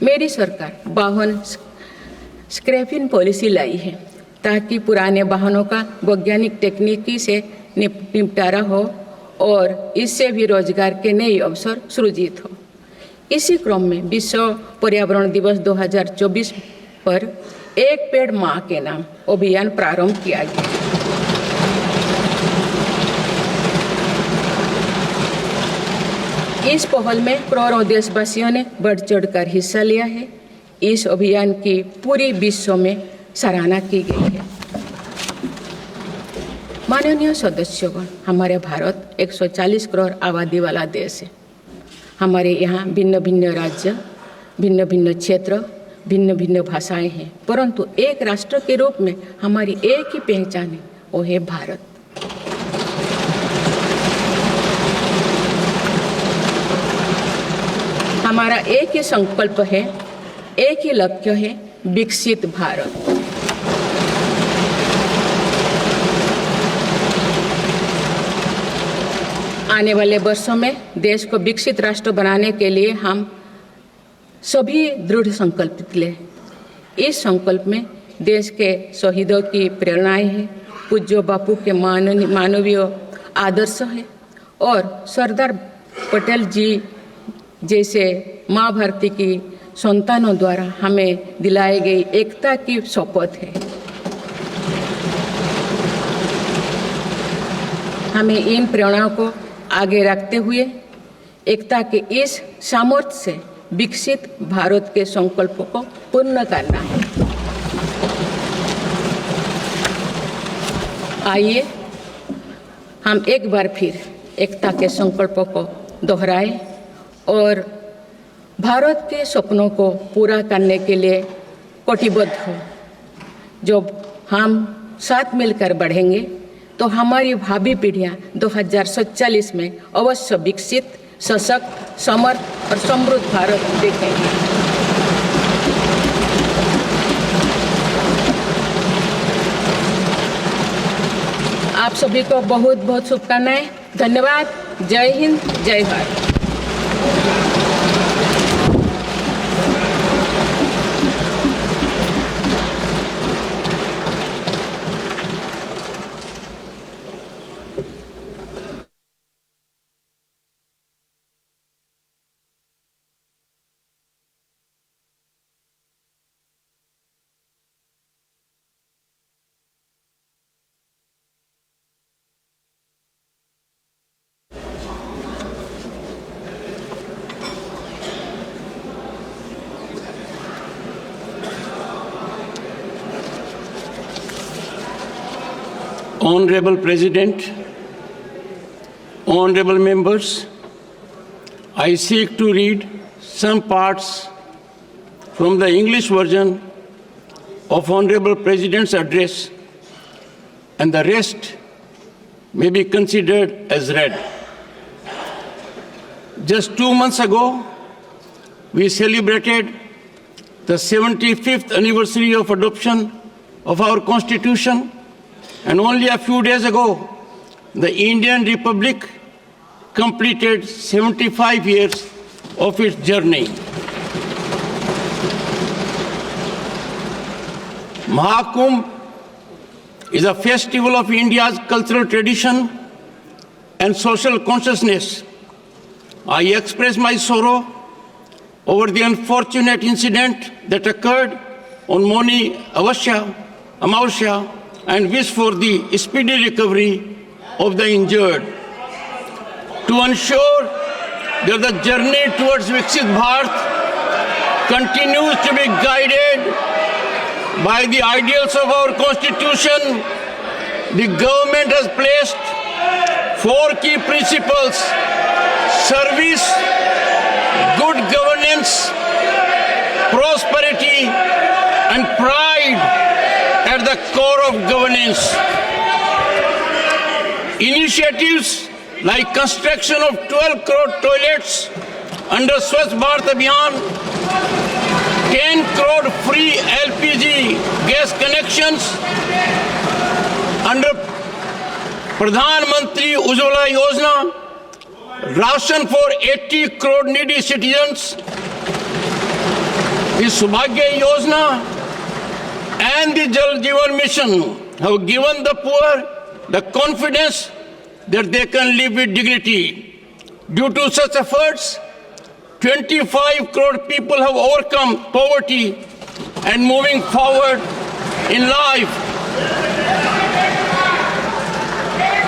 मेरी सरकार वाहन स्क्रैपिंग पॉलिसी लाई है ताकि पुराने वाहनों का वैज्ञानिक तकनीकी से निपटारा हो और इससे भी रोजगार के नए अवसर सृजित हो। इसी क्रम में विश्व पर्यावरण दिवस 2024 पर एक पेड़ मां के नाम अभियान प्रारंभ किया गया। इस पहल में करोड़ों देशवासियों ने बढ़ चढ़कर हिस्सा लिया है। इस अभियान की पूरी विश्व में सराहना की गई है। माननीय सदस्यगण, हमारे भारत 140 करोड़ आबादी वाला देश है। हमारे यहाँ भिन्न भिन्न राज्य, भिन्न भिन्न क्षेत्र, भिन्न भिन्न भाषाएं हैं, परंतु एक राष्ट्र के रूप में हमारी एक ही पहचान है, वो है भारत। हमारा एक ही संकल्प है, एक ही लक्ष्य है, विकसित भारत। आने वाले वर्षों में देश को विकसित राष्ट्र बनाने के लिए हम सभी दृढ़ संकल्पित लें। इस संकल्प में देश के शहीदों की प्रेरणाएं हैं, पूज्य बापू के मानवीय आदर्श है और सरदार पटेल जी जैसे माँ भारती की संतानों द्वारा हमें दिलाई गई एकता की शपथ है। हमें इन प्रेरणाओं को आगे रखते हुए एकता के इस सामर्थ्य से विकसित भारत के संकल्पों को पूर्ण करना है। आइए हम एक बार फिर एकता के संकल्पों को दोहराएं और भारत के सपनों को पूरा करने के लिए कटिबद्ध हो। जब हम साथ मिलकर बढ़ेंगे तो हमारी भावी पीढ़ियां 2047 में अवश्य विकसित, सशक्त, समर्थ और समृद्ध भारत देखेंगे। आप सभी को बहुत बहुत शुभकामनाएं। धन्यवाद। जय हिंद, जय Bharat. Honorable President, honorable members, I seek to read some parts from the English version of Honorable President's address, and the rest may be considered as read. Just 2 months ago, we celebrated the 75th anniversary of adoption of our Constitution. And only a few days ago, the Indian Republic completed 75 years of its journey. Mahakumbh is a festival of India's cultural tradition and social consciousness. I express my sorrow over the unfortunate incident that occurred on Moni Amavasya and wish for the speedy recovery of the injured. To ensure that the journey towards Viksit Bharat continues to be guided by the ideals of our Constitution, the government has placed 4 key principles: service, good governance, prosperity, and pride at the core of governance. Initiatives like construction of 12 crore toilets under Swachh Bharat Abhiyan, 10 crore free LPG gas connections under Pradhan Mantri Ujjwala Yojana, ration for 80 crore needy citizens, the Subhagya Yojana and the Jal Jeevan Mission have given the poor the confidence that they can live with dignity. Due to such efforts, 25 crore people have overcome poverty and moving forward in life.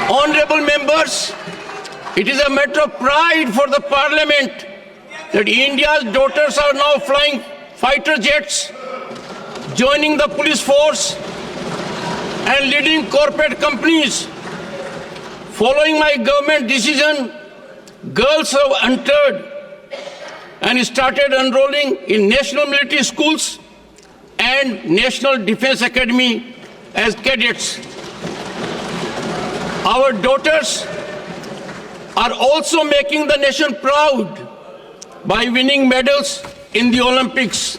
Honorable members, it is a matter of pride for the Parliament that India's daughters are now flying fighter jets, joining the police force and leading corporate companies. Following my government decision, girls have entered and started enrolling in national military schools and National Defense Academy as cadets. Our daughters are also making the nation proud by winning medals in the Olympics.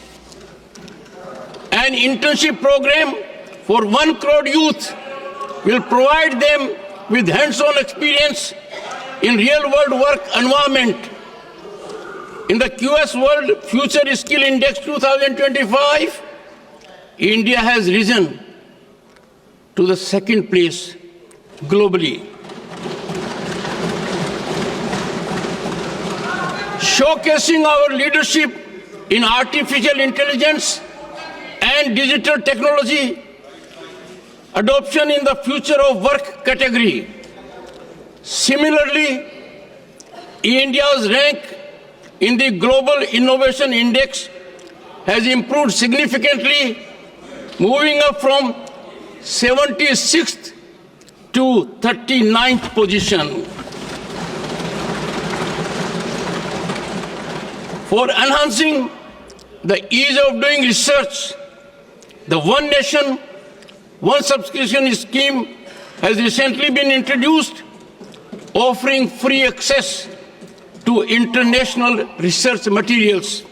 An internship program for 1 crore youth will provide them with hands-on experience in real-world work environment. In the QS World Future Skill Index 2025, India has risen to the 2nd place globally. Showcasing our leadership in artificial intelligence and digital technology, adoption in the future of work category. Similarly, India's rank in the Global Innovation Index has improved significantly, moving up from 76th to 39th position. For enhancing the ease of doing research, the One Nation, One Subscription scheme has recently been introduced, offering free access to international research materials.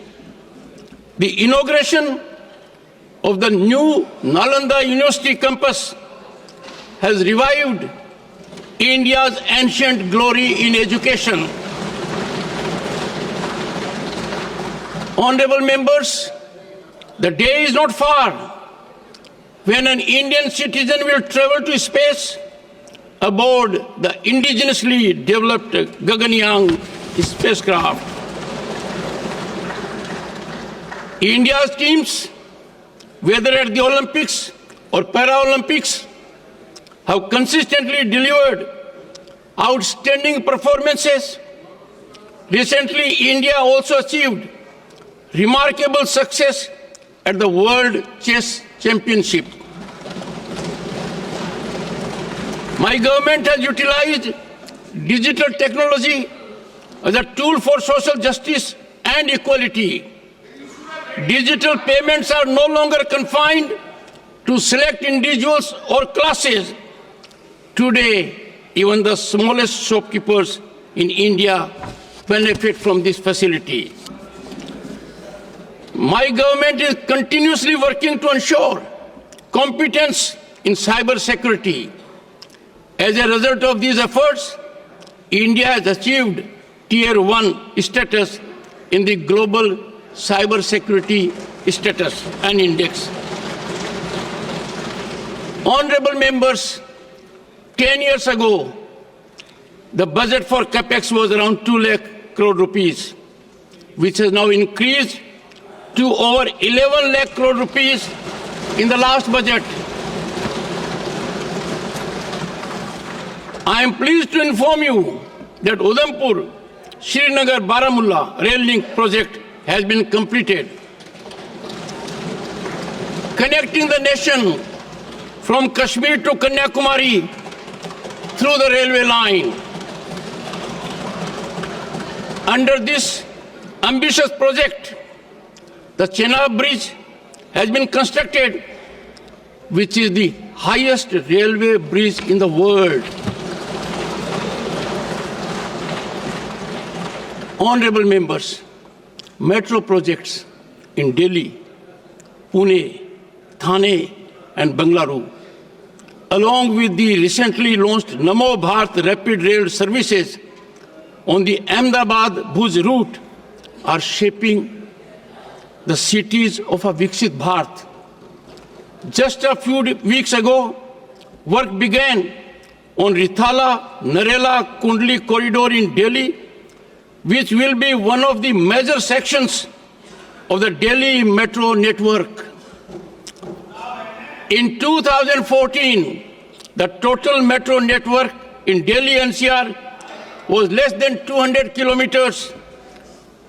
The inauguration of the new Nalanda University campus has revived India's ancient glory in education. Honorable members, the day is not far when an Indian citizen will travel to space aboard the indigenously developed Gaganyaan spacecraft. India's teams, whether at the Olympics or Paralympics, have consistently delivered outstanding performances. Recently, India also achieved remarkable success at the World Chess Championship. My government has utilized digital technology as a tool for social justice and equality. Digital payments are no longer confined to select individuals or classes. Today, even the smallest shopkeepers in India benefit from this facility. My government is continuously working to ensure competence in cyber security. As a result of these efforts, India has achieved Tier 1 status in the Global Cyber Security Status and Index. Honorable members, 10 years ago, the budget for capex was around 2 lakh crore rupees, which has now increased to over 11 lakh crore rupees in the last budget. I am pleased to inform you that Udhampur, Srinagar, Baramulla rail link project has been completed, connecting the nation from Kashmir to Kanyakumari through the railway line. Under this ambitious project, the Chenab Bridge has been constructed, which is the highest railway bridge in the world. Honorable members, metro projects in Delhi, Pune, Thane, and Bengaluru, along with the recently launched Namo Bharat rapid rail services on the Ahmedabad-Bhuj route, are shaping the cities of a Viksit Bharat. Just a few weeks ago, work began on Rithala-Narela-Kundli corridor in Delhi, which will be one of the major sections of the Delhi metro network. In 2014, the total metro network in Delhi NCR was less than 200 kilometers.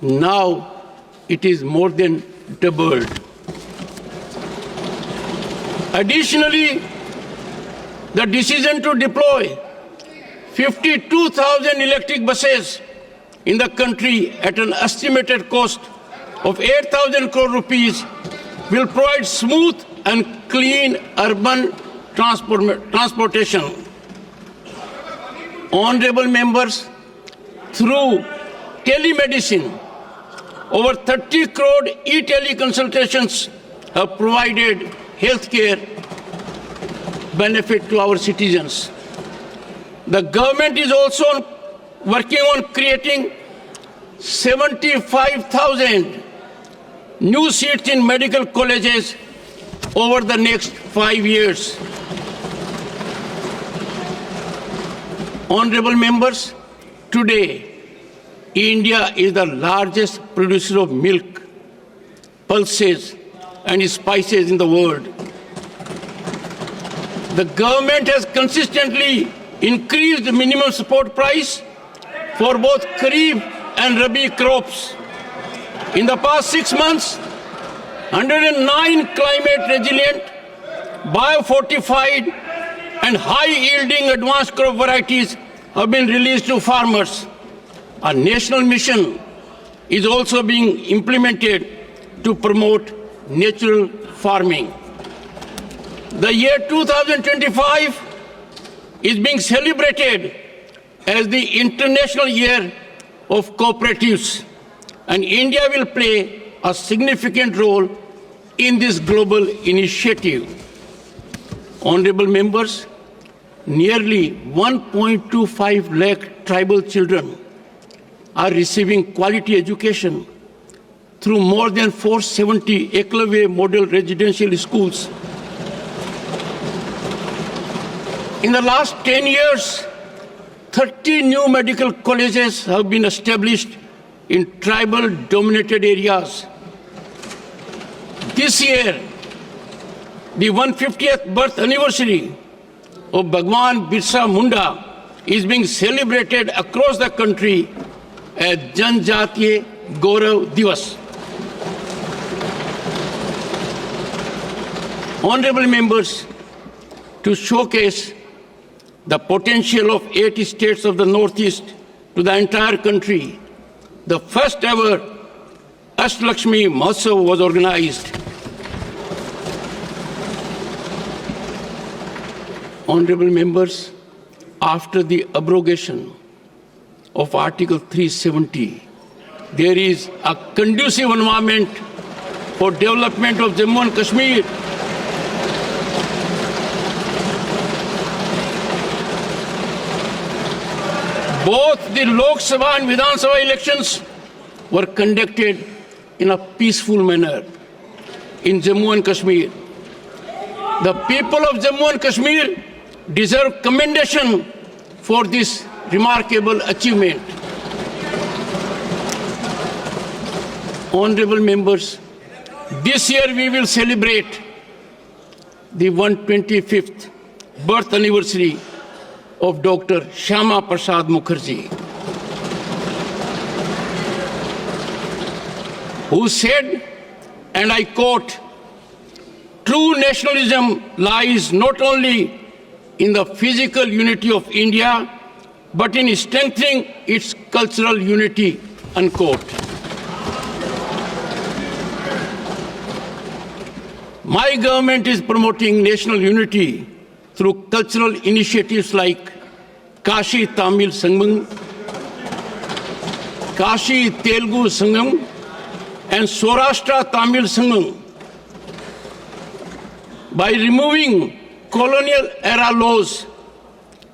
Now it is more than doubled. Additionally, the decision to deploy 52,000 electric buses in the country at an estimated cost of 8,000 crore rupees will provide smooth and clean urban transportation. Honorable members, through telemedicine, over 30 crore e-teleconsultations have provided healthcare benefit to our citizens. The government is also working on creating 75,000 new seats in medical colleges over the next 5 years. Honorable members, today, India is the largest producer of milk, pulses, and spices in the world. The government has consistently increased the minimum support price for both Kharif and Rabi crops. In the past 6 months, 109 climate-resilient, biofortified, and high-yielding advanced crop varieties have been released to farmers. A national mission is also being implemented to promote natural farming. The year 2025 is being celebrated as the International Year of Cooperatives, and India will play a significant role in this global initiative. Honorable members, nearly 1.25 lakh tribal children are receiving quality education through more than 470 Eklavya model residential schools. In the last 10 years, 30 new medical colleges have been established in tribal-dominated areas. This year, the 150th birth anniversary of Bhagwan Birsa Munda is being celebrated across the country as Janjatiya Gaurav Divas. Honorable members, to showcase the potential of 8 states of the Northeast to the entire country, the first ever Ashtalakshmi Mahotsav was organized. Honorable members, after the abrogation of Article 370, there is a conducive environment for development of Jammu and Kashmir. Both the Lok Sabha and Vidhan Sabha elections were conducted in a peaceful manner in Jammu and Kashmir. The people of Jammu and Kashmir deserve commendation for this remarkable achievement. Honorable members, this year we will celebrate the 125th birth anniversary of Dr. Shyama Prasad Mukherjee, who said, and I quote, "True nationalism lies not only in the physical unity of India, but in strengthening its cultural unity," unquote. My government is promoting national unity through cultural initiatives like Kashi Tamil Sangam, Kashi Telugu Sangam, and Saurashtra Tamil Sangam. By removing colonial era laws,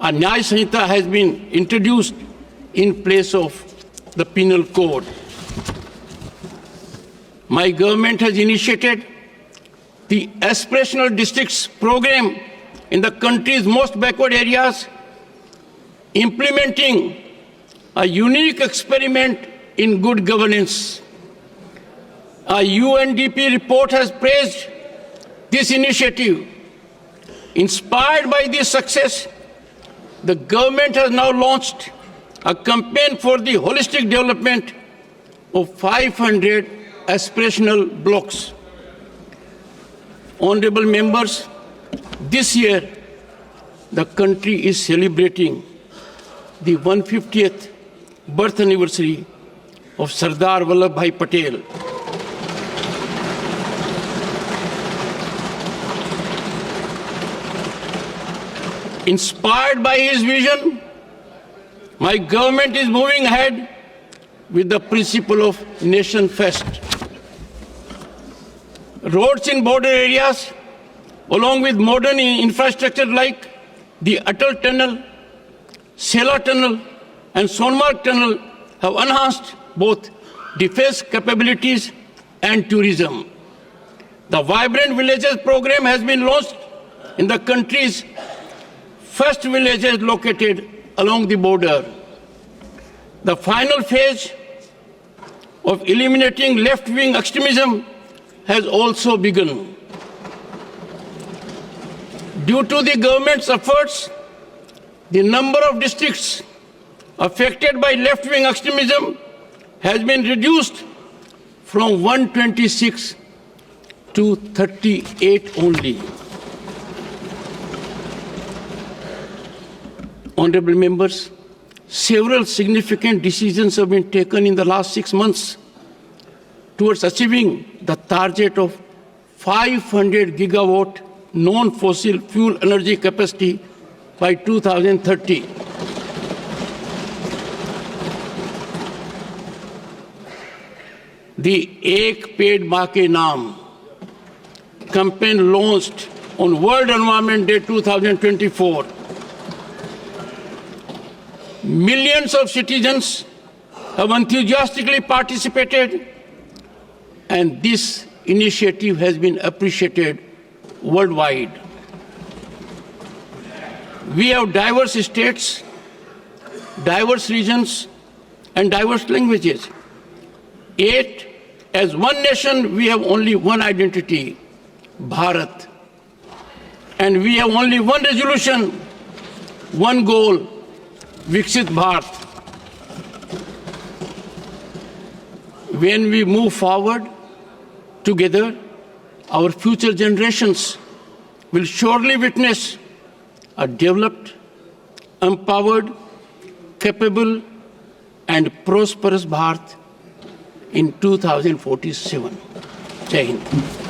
a Nyaya Sanhita has been introduced in place of the penal code. My government has initiated the Aspirational Districts program in the country's most backward areas, implementing a unique experiment in good governance. A UNDP report has praised this initiative. Inspired by this success, the government has now launched a campaign for the holistic development of 500 aspirational blocks. Honorable members, this year the country is celebrating the 150th birth anniversary of Sardar Vallabhbhai Patel. Inspired by his vision, my government is moving ahead with the principle of Nation First. Roads in border areas, along with modern infrastructure like the Atal Tunnel, Sela Tunnel, and Sonmarg Tunnel, have enhanced both defense capabilities and tourism. The Vibrant Villages program has been launched in the country's first villages located along the border. The final phase of eliminating left-wing extremism has also begun. Due to the government's efforts, the number of districts affected by left-wing extremism has been reduced from 126 to 38 only. Honorable members, several significant decisions have been taken in the last 6 months towards achieving the target of 500 gigawatt non-fossil fuel energy capacity by 2030. The Ek Ped Maa Ke Naam campaign launched on World Environment Day 2024. Millions of citizens have enthusiastically participated, and this initiative has been appreciated worldwide. We have diverse states, diverse regions, and diverse languages. Yet, as one nation, we have only one identity, Bharat. And we have only one resolution, one goal, Viksit Bharat. When we move forward together, our future generations will surely witness a developed, empowered, capable, and prosperous Bharat in 2047. Jai Hind.